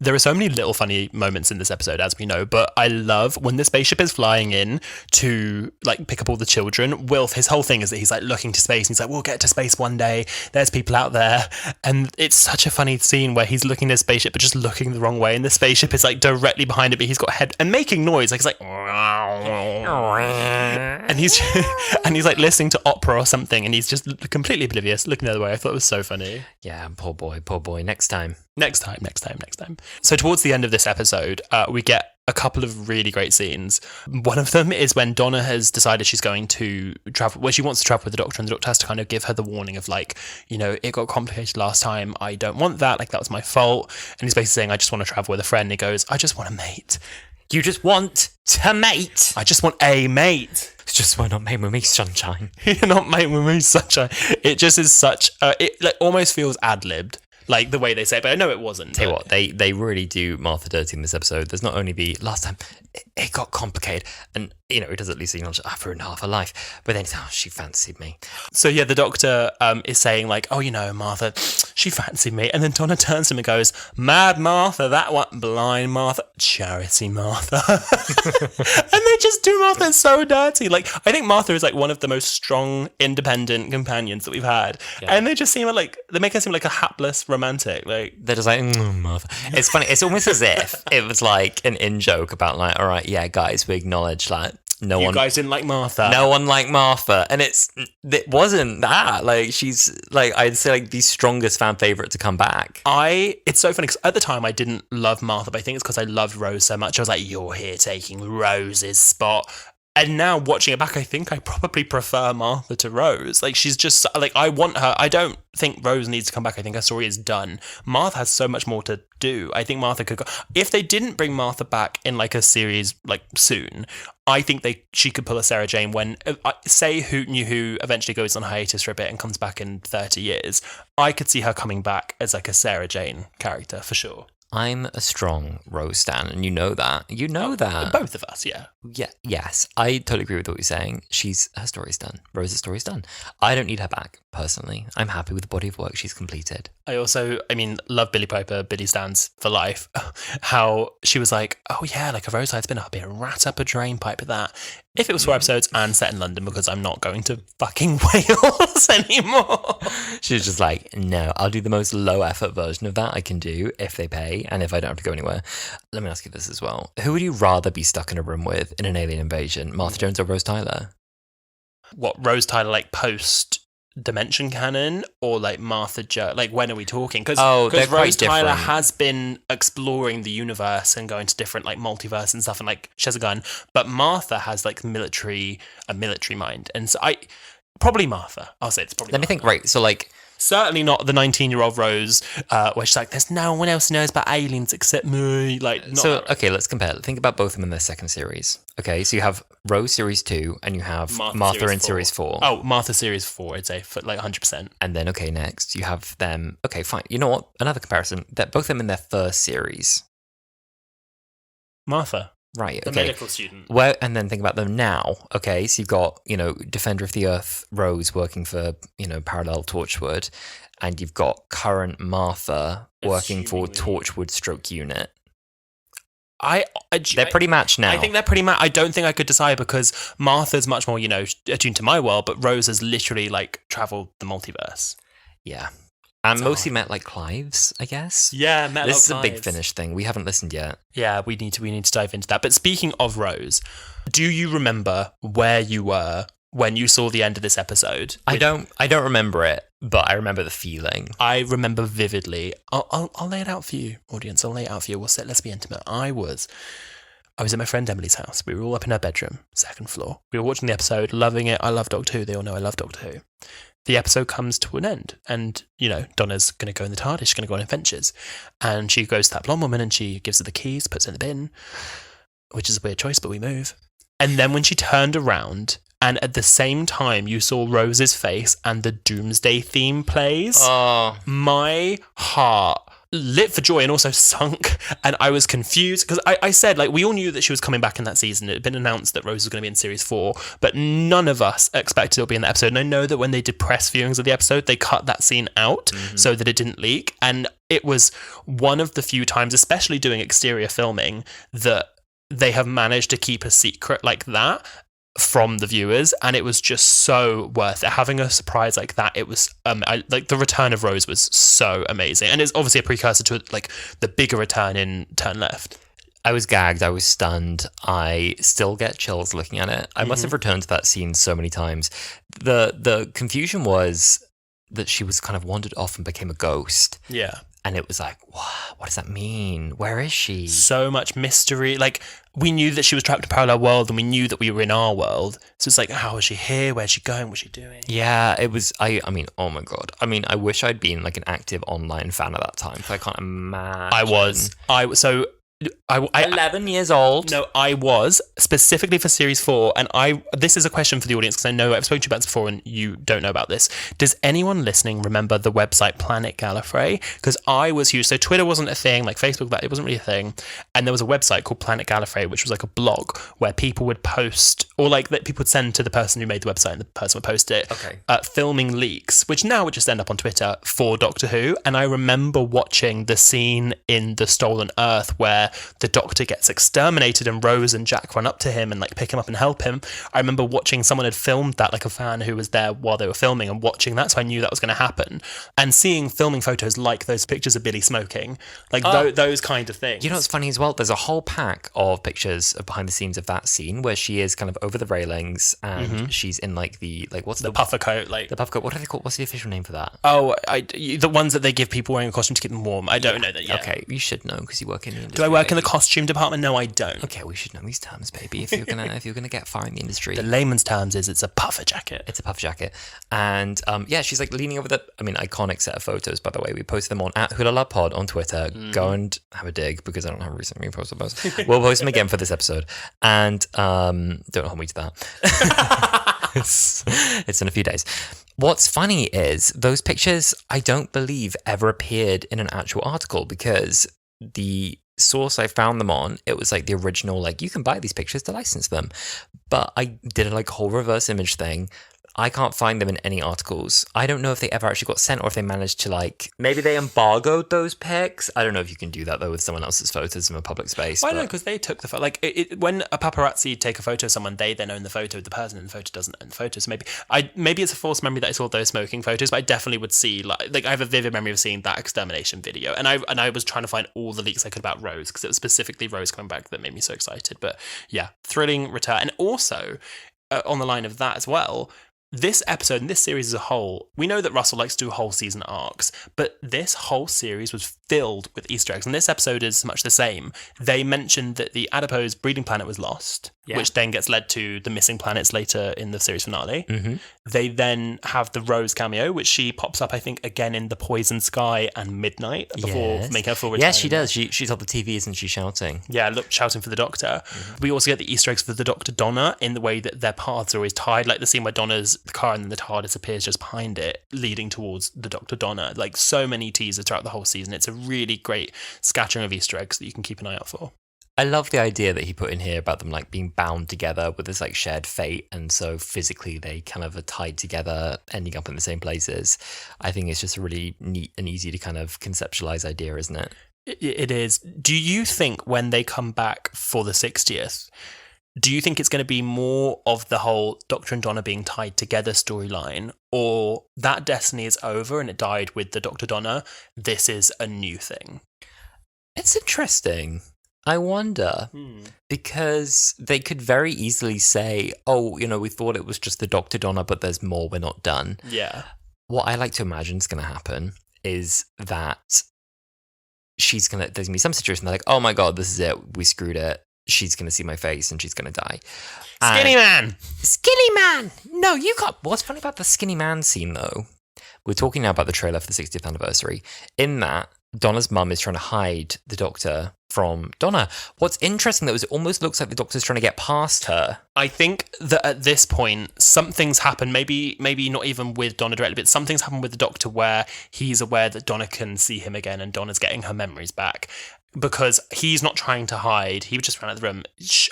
There are so many little funny moments in this episode, as we know, but I love when the spaceship is flying in to like pick up all the children. Wilf, his whole thing is that he's like looking to space and he's like, we'll get to space one day. There's people out there. And it's such a funny scene where he's looking at his spaceship, but just looking the wrong way. And the spaceship is like directly behind him, but he's got a head and making noise. Like, he's like, and he's like listening to opera or something. And he's just completely oblivious, looking the other way. I thought it was so funny. Yeah, poor boy. Next time. Next time. So towards the end of this episode, we get a couple of really great scenes. One of them is when Donna has decided she's going to travel, well, she wants to travel with the doctor, and the doctor has to kind of give her the warning of like, it got complicated last time. I don't want that. Like, that was my fault. And he's basically saying, I just want to travel with a friend. And he goes, I just want a mate. You just want to mate. I just want a mate. It's just why not mate with me, sunshine. You're not mate with me, sunshine. It just is such it like almost feels ad-libbed. Like the way they say it, but I know it wasn't. Tell you what, they really do Martha dirty in this episode. There's not only the last time it got complicated, and it does at least acknowledge I ruined half her life, but then she fancied me. So yeah, the doctor is saying like, Martha, she fancied me, and then Donna turns to him and goes, "Mad Martha, that one, blind Martha, charity Martha," and they just do Martha so dirty. Like, I think Martha is like one of the most strong, independent companions that we've had, and they just seem like they make her seem like a hapless romantic. Like, they're just like, Martha. It's funny. It's almost as if it was like an in joke about like, all right, yeah, guys, we acknowledge like you guys didn't like Martha. No one liked Martha, and it wasn't that. Like, she's like, I'd say like the strongest fan favorite to come back. It's so funny because at the time I didn't love Martha, but I think it's because I loved Rose so much. I was like, you're here taking Rose's spot. And now watching it back, I think I probably prefer Martha to Rose. Like, she's just like, I want her. I don't think Rose needs to come back. I think her story is done. Martha has so much more to do. I think Martha could go. If they didn't bring Martha back in like a series like soon, I think she could pull a Sarah Jane when, say, Who Knew Who eventually goes on hiatus for a bit and comes back in 30 years. I could see her coming back as like a Sarah Jane character for sure. I'm a strong Rose stan, and you know that. You know that. Both of us, yeah. Yeah, yes. I totally agree with what you're saying. Her story's done. Rose's story's done. I don't need her back, personally. I'm happy with the body of work she's completed. I love Billie Piper, Billie Stans for life. How she was like, oh yeah, like a Rose side spin, I'll be a rat up a drain pipe at that. If it was 4 episodes and set in London, because I'm not going to fucking Wales anymore. She was just like, no, I'll do the most low effort version of that I can do if they pay and if I don't have to go anywhere. Let me ask you this as well. Who would you rather be stuck in a room with in an alien invasion, Martha Jones or Rose Tyler? What, Rose Tyler like post Dimension Canon or like Martha Jones? Like, when are we talking? Because Rose Tyler has been exploring the universe and going to different like multiverse and stuff, and like she has a gun, but Martha has like a military mind, and so probably Martha. I'll say it's probably. Let me think. Right, so like. Certainly not the 19-year-old Rose, where she's like, there's no one else who knows about aliens except me. Like, okay, let's compare. Think about both of them in their second series. Okay, so you have Rose Series 2 and you have Martha in Series 4. Oh, Martha Series 4, I'd say, for like 100%. And then, okay, next, you have them. Okay, fine. You know what? Another comparison. That both of them in their first series. Martha. Right, okay. The medical student. Well, and then think about them now. Okay, so you've got, Defender of the Earth Rose working for, Parallel Torchwood, and you've got current Martha working for Torchwood Stroke Unit. They're pretty matched now. I think they're pretty matched. I don't think I could decide because Martha's much more, attuned to my world, but Rose has literally like traveled the multiverse. Yeah. And mostly met like Clives, I guess. Yeah, met This is Clives. a big Finnish thing. We haven't listened yet. Yeah, we need to dive into that. But speaking of Rose, do you remember where you were when you saw the end of this episode? I don't remember it, but I remember the feeling. I remember vividly. I'll lay it out for you, audience. I'll lay it out for you. Let's be intimate. I was at my friend Emily's house. We were all up in her bedroom, second floor. We were watching the episode, loving it. I love Doctor Who. They all know I love Doctor Who. The episode comes to an end, and Donna's going to go in the TARDIS, she's going to go on adventures, and she goes to that blonde woman and she gives her the keys, puts it in the bin, which is a weird choice, but we move. And then when she turned around, and at the same time you saw Rose's face and the Doomsday theme plays, my heart lit for joy and also sunk, and I was confused because I said, like, we all knew that she was coming back in that season. It had been announced that Rose was going to be in Series 4, but none of us expected it to be in that episode. And I know that when they did press viewings of the episode, they cut that scene out so that it didn't leak, and it was one of the few times, especially doing exterior filming, that they have managed to keep a secret like that from the viewers, and it was just so worth it. Having a surprise like that, it was the return of Rose was so amazing, and it's obviously a precursor to like the bigger return in Turn Left. I was gagged. I was stunned. I still get chills looking at it. I must have returned to that scene so many times. The confusion was that she was kind of wandered off and became a ghost. Yeah. And it was like, what does that mean? Where is she? So much mystery. Like, we knew that she was trapped in a parallel world, and we knew that we were in our world. So it's like, how is she here? Where's she going? What's she doing? Yeah, it was, I mean, oh my God. I mean, I wish I'd been like an active online fan at that time, so I can't imagine. I was. So... I 11 years old. No, I was, specifically for Series 4, and this is a question for the audience, because I know I've spoken to you about this before and you don't know about this. Does anyone listening remember the website Planet Gallifrey? Because I was huge. So Twitter wasn't a thing, like Facebook, it wasn't really a thing. And there was a website called Planet Gallifrey, which was like a blog where people would post, or like that people would send to the person who made the website, and the person would post it, filming leaks, which now would just end up on Twitter for Doctor Who. And I remember watching the scene in The Stolen Earth where the Doctor gets exterminated and Rose and Jack run up to him and like pick him up and help him. I remember watching someone had filmed that, like a fan who was there while they were filming, and watching that, so I knew that was going to happen. And seeing filming photos like those pictures of Billy smoking, like those kind of things. You know what's funny as well? There's a whole pack of pictures of behind the scenes of that scene where she is kind of over the railings and she's in like what's the puffer coat, like the puffer coat. What are they called? What's the official name for that? Oh, the ones that they give people wearing a costume to keep them warm. I don't know that yet. Okay, you should know because you work in the industry. Do I work in the costume department? No, I don't. Okay, we should know these terms, baby. If you're gonna get far in the industry, the layman's terms is it's a puffer jacket. It's a puffer jacket, and she's like leaning over iconic set of photos. By the way, we posted them on @Wholala Pod on Twitter. Go and have a dig because I don't have recently reposted those. We'll post them again for this episode, and don't hold me to that. It's in a few days. What's funny is those pictures I don't believe ever appeared in an actual article, because the source I found them on, it was like the original, like you can buy these pictures to license them, but I did a like whole reverse image thing. I can't find them in any articles. I don't know if they ever actually got sent or if they managed to like, maybe they embargoed those pics. I don't know if you can do that though with someone else's photos from a public space. I know, because they took the photo. Like when a paparazzi take a photo of someone, they then own the photo. The person in the photo doesn't own the photo. So maybe it's a false memory that I saw those smoking photos, but I definitely would see like I have a vivid memory of seeing that extermination video. And I was trying to find all the leaks I could about Rose, because it was specifically Rose coming back that made me so excited. But yeah, thrilling return. And also on the line of that as well, this episode and this series as a whole, we know that Russell likes to do whole season arcs, but this whole series was filled with Easter eggs, and this episode is much the same. They mentioned that the adipose breeding planet was lost, which then gets led to the missing planets later in the series finale. Mm-hmm. They then have the Rose cameo, which she pops up, I think, again in The Poison Sky and Midnight before making her full return. Yes, she does. She's on the TV, isn't she, shouting? Yeah, shouting for the Doctor. Mm-hmm. We also get the Easter eggs for the Doctor Donna in the way that their paths are always tied, like the scene where Donna's the car and then the TARDIS appears just behind it, leading towards the Doctor Donna. Like, so many teasers throughout the whole season. It's a really great scattering of Easter eggs that you can keep an eye out for. I love the idea that he put in here about them like being bound together with this like shared fate, and so physically they kind of are tied together, ending up in the same places. I think it's just a really neat and easy to kind of conceptualize idea, isn't it? It is. Do you think when they come back for the 60th, do you think it's going to be more of the whole Doctor and Donna being tied together storyline, or that destiny is over and it died with the Doctor Donna? This is a new thing. It's interesting. I wonder, because they could very easily say, oh, we thought it was just the Doctor Donna, but there's more, we're not done. Yeah. What I like to imagine is going to happen is that there's going to be some situation they're like, oh my God, this is it, we screwed it. She's going to see my face and she's going to die. Skinny man! Skinny man! No, what's funny about the skinny man scene, though? We're talking now about the trailer for the 60th anniversary. In that, Donna's mum is trying to hide the Doctor from Donna. What's interesting, though, is it almost looks like the Doctor's trying to get past her. I think that at this point, something's happened, maybe not even with Donna directly, but something's happened with the Doctor where he's aware that Donna can see him again and Donna's getting her memories back. Because he's not trying to hide. He just ran out of the room.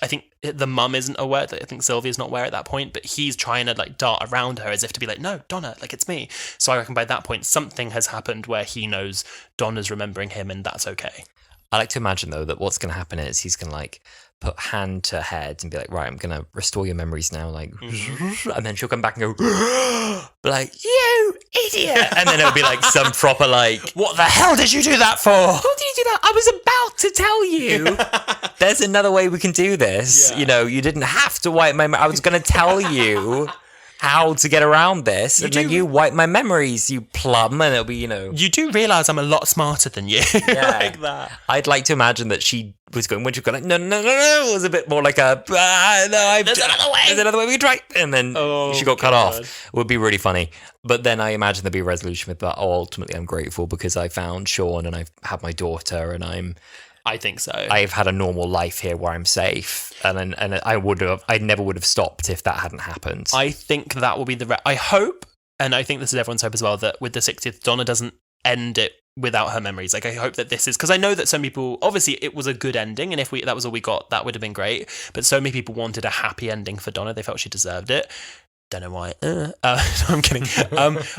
I think the mum isn't aware. I think Sylvia's not aware at that point, but he's trying to like dart around her as if to be like, no, Donna, like it's me. So I reckon by that point, something has happened where he knows Donna's remembering him and that's okay. I like to imagine, though, that what's going to happen is he's going to like put hand to head and be like, right, I'm going to restore your memories now. Like, and then she'll come back and go, like, you idiot. And then it'll be like some proper like, what the hell did you do that for? What did you do that? I was about to tell you. There's another way we can do this. Yeah. You didn't have to wipe my I was going to tell you. how to get around this. And then do- you wipe my memories, you plum, and it'll be, You do realise I'm a lot smarter than you. Yeah. Like that. I'd like to imagine that she was going, when she was going, like, no, it was a bit more like a, there's another way we can try. And then she got cut off. It would be really funny. But then I imagine there'd be a resolution with that. Oh, ultimately, I'm grateful because I found Sean and I've had my daughter and I think so. I've had a normal life here where I'm safe. And I never would have stopped if that hadn't happened. I think that will be I hope, and I think this is everyone's hope as well, that with the 60th, Donna doesn't end it without her memories. Like, I hope that this is, because I know that some people, obviously it was a good ending, and if that was all we got, that would have been great, but so many people wanted a happy ending for Donna. They felt she deserved it. Don't know why. No, I'm kidding.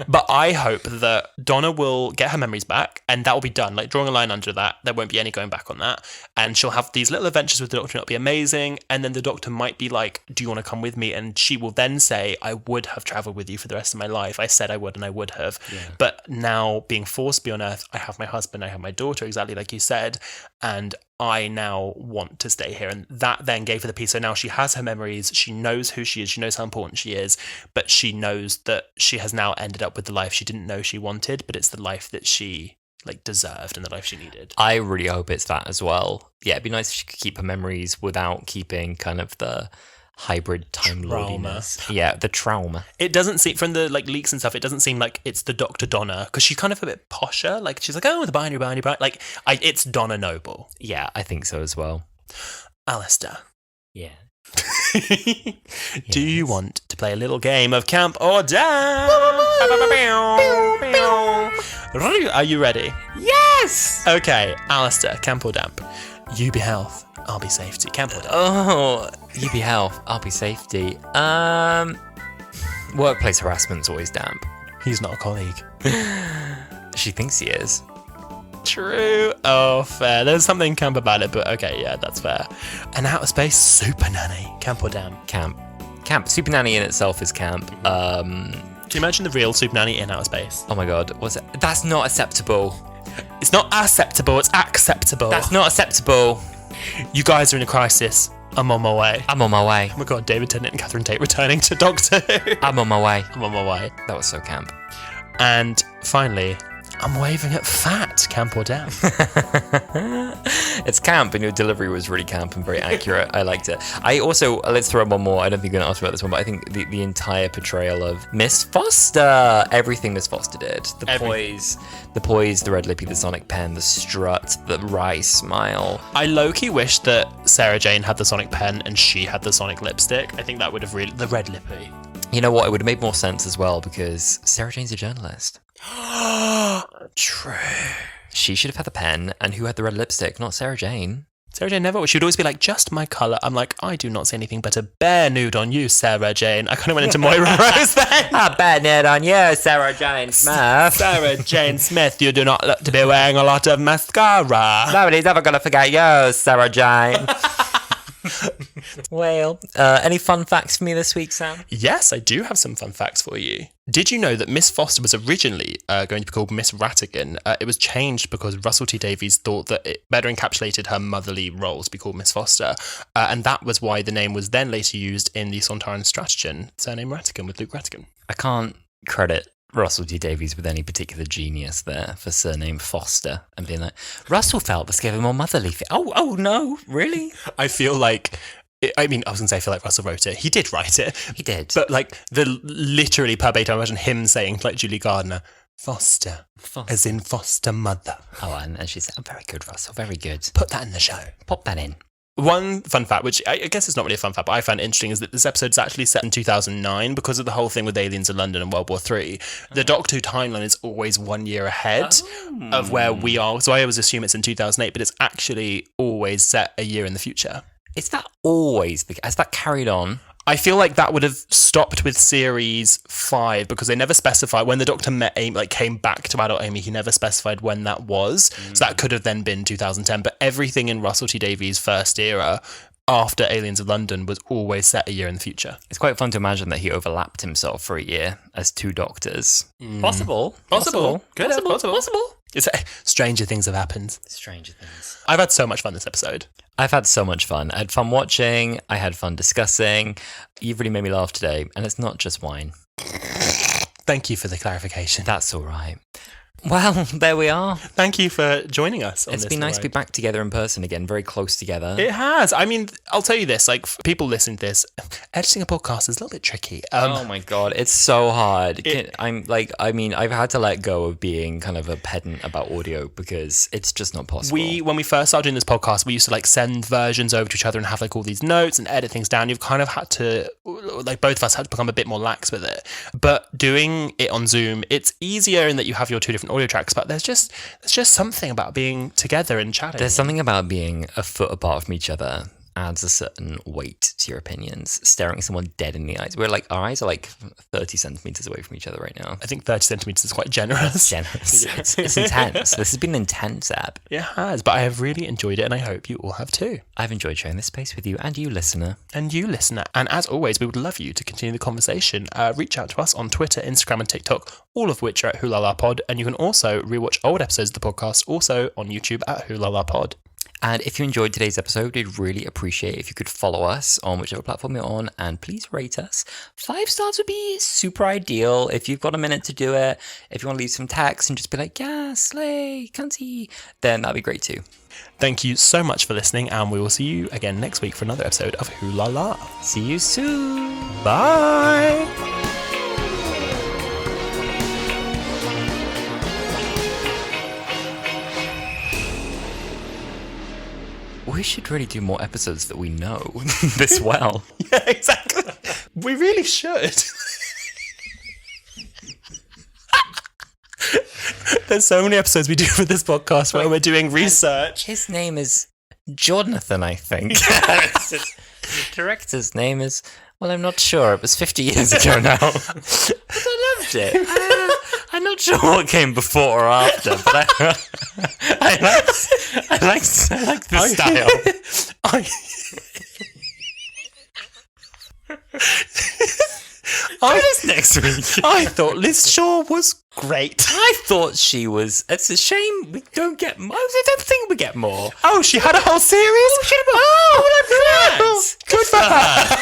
But I hope that Donna will get her memories back, and that will be done. Like, drawing a line under that, there won't be any going back on that. And she'll have these little adventures with the Doctor, and it'll be amazing. And then the Doctor might be like, do you want to come with me? And she will then say, I would have travelled with you for the rest of my life. I said I would, and I would have. Yeah. But now, being forced to be on Earth, I have my husband, I have my daughter, exactly like you said. And I now want to stay here. And that then gave her the peace. So now she has her memories. She knows who she is. She knows how important she is. But she knows that she has now ended up with the life she didn't know she wanted, but it's the life that she deserved and the life she needed. I really hope it's that as well. Yeah, it'd be nice if she could keep her memories without keeping kind of the hybrid time lordiness. Yeah, the trauma. It doesn't seem, from the leaks and stuff, it doesn't seem like it's the Dr. Donna, because she's kind of a bit posher. Like, she's like, oh, the binary. Like, it's Donna Noble. Yeah, I think so as well. Alasdair. Yeah. Do you want to play a little game of Camp or Damp? Are you ready? Yes! Okay, Alasdair, Camp or Damp. You be health, I'll be safety. Camp or Damp? Oh, you be health, I'll be safety. Workplace harassment's always damp. He's not a colleague. She thinks he is. True. Oh, fair. There's something camp about it, but okay, yeah, that's fair. And outer space, Supernanny. Camp or Damp? Camp. Supernanny in itself is camp. Do you imagine the real Supernanny in outer space? Oh my god, what's it? That's not acceptable. It's not acceptable, it's acceptable. That's not acceptable. You guys are in a crisis. I'm on my way. I'm on my way. Oh my god, David Tennant and Catherine Tate returning to Doctor Who. I'm on my way. I'm on my way. That was so camp. And finally, I'm waving at fat. Camp or Damp? It's camp, and your delivery was really camp and very accurate. I liked it. I also, let's throw in one more. I don't think you're going to ask about this one, but I think the entire portrayal of Miss Foster, everything Miss Foster did. The poise, the red lippy, the sonic pen, the strut, the wry smile. I low-key wish that Sarah Jane had the sonic pen and she had the sonic lipstick. I think that would have really... The red lippy. You know what? It would have made more sense as well, because Sarah Jane's a journalist. True. She should have had the pen, and who had the red lipstick? Not Sarah Jane. Sarah Jane never. She would always be like, just my colour. I'm like, I do not see anything but a bare nude on you, Sarah Jane. I kind of went into Moira Rose then. A bare nude on you, Sarah Jane Smith. Sarah Jane Smith, you do not look to be wearing a lot of mascara. Nobody's ever going to forget you, Sarah Jane. Well, any fun facts for me this week, Sam? Yes, I do have some fun facts for you. Did you know that Miss Foster was originally going to be called Miss Rattigan? It was changed because Russell T Davies thought that it better encapsulated her motherly roles to be called Miss Foster. And that was why the name was then later used in the Sontaran Stratagem, surname Rattigan, with Luke Rattigan. I can't credit Russell T Davies with any particular genius there for surname Foster and being like, Russell felt this gave him more motherly feel. Oh no, really? I feel like... I was going to say, I feel like Russell wrote it. He did write it. He did. But literally verbatim, I imagine him saying, like Julie Gardner, Foster, as in foster mother. Oh, and she said, oh, very good, Russell, very good. Put that in the show. Pop that in. One fun fact, which I guess it's not really a fun fact, but I found interesting, is that this episode is actually set in 2009 because of the whole thing with aliens in London and World War III. The Doctor Who timeline is always 1 year ahead of where we are. So I always assume it's in 2008, but it's actually always set a year in the future. Is that always has that carried on? I feel like that would have stopped with series 5 because they never specified when the Doctor met Amy, came back to adult Amy. He never specified when that was, so that could have then been 2010. But everything in Russell T Davies' first era after Aliens of London was always set a year in the future. It's quite fun to imagine that he overlapped himself for a year as 2 doctors. Possible. Good. Possible. It's stranger things have happened. Stranger things. I've had so much fun this episode. I've had so much fun. I had fun watching. I had fun discussing. You've really made me laugh today. And it's not just wine. Thank you for the clarification. That's all right. Well, there we are. Thank you for joining us on It's this been nice to be ride. back together in person again, very close together. It has. I mean, I'll tell you this, like, for people listening to this, editing a podcast is a little bit tricky. Oh my God, it's so hard. It- I've had to let go of being kind of a pedant about audio because it's just not possible. When we first started doing this podcast, we used to like send versions over to each other and have like all these notes and edit things down. You've kind of had to, like, both of us had to become a bit more lax with it. But doing it on Zoom, it's easier in that you have your 2 different audio tracks, but there's just something about being together and chatting. There's something about being a foot apart from each other adds a certain weight to your opinions. Staring someone dead in the eyes. Our eyes are like 30 centimeters away from each other right now. I think 30 centimeters is quite generous. Generous. It's intense. This has been an intense app. It has, but I have really enjoyed it and I hope you all have too. I've enjoyed sharing this space with you and you, listener. And you, listener. And as always, we would love you to continue the conversation. Reach out to us on Twitter, Instagram, and TikTok, all of which are at Wholala Pod. And you can also rewatch old episodes of the podcast, also on YouTube at Wholala Pod. And if you enjoyed today's episode, we'd really appreciate if you could follow us on whichever platform you're on and please rate us. 5 stars would be super ideal. If you've got a minute to do it, if you want to leave some text and just be like, yeah, slay, cunty, then that'd be great too. Thank you so much for listening, and we will see you again next week for another episode of Wholala. See you soon. Bye! We should really do more episodes that we know this well. Yeah, exactly. We really should. There's so many episodes we do for this podcast where we're doing research. His name is Jonathan, I think. The director's name is, well, I'm not sure. It was 50 years ago now. But I loved it. I'm not sure what came before or after, but I like the style. This next week. I thought Liz Shaw was great. I thought she was. It's a shame we don't get more. I don't think we get more. Oh, she had a whole series? Oh, Good for her.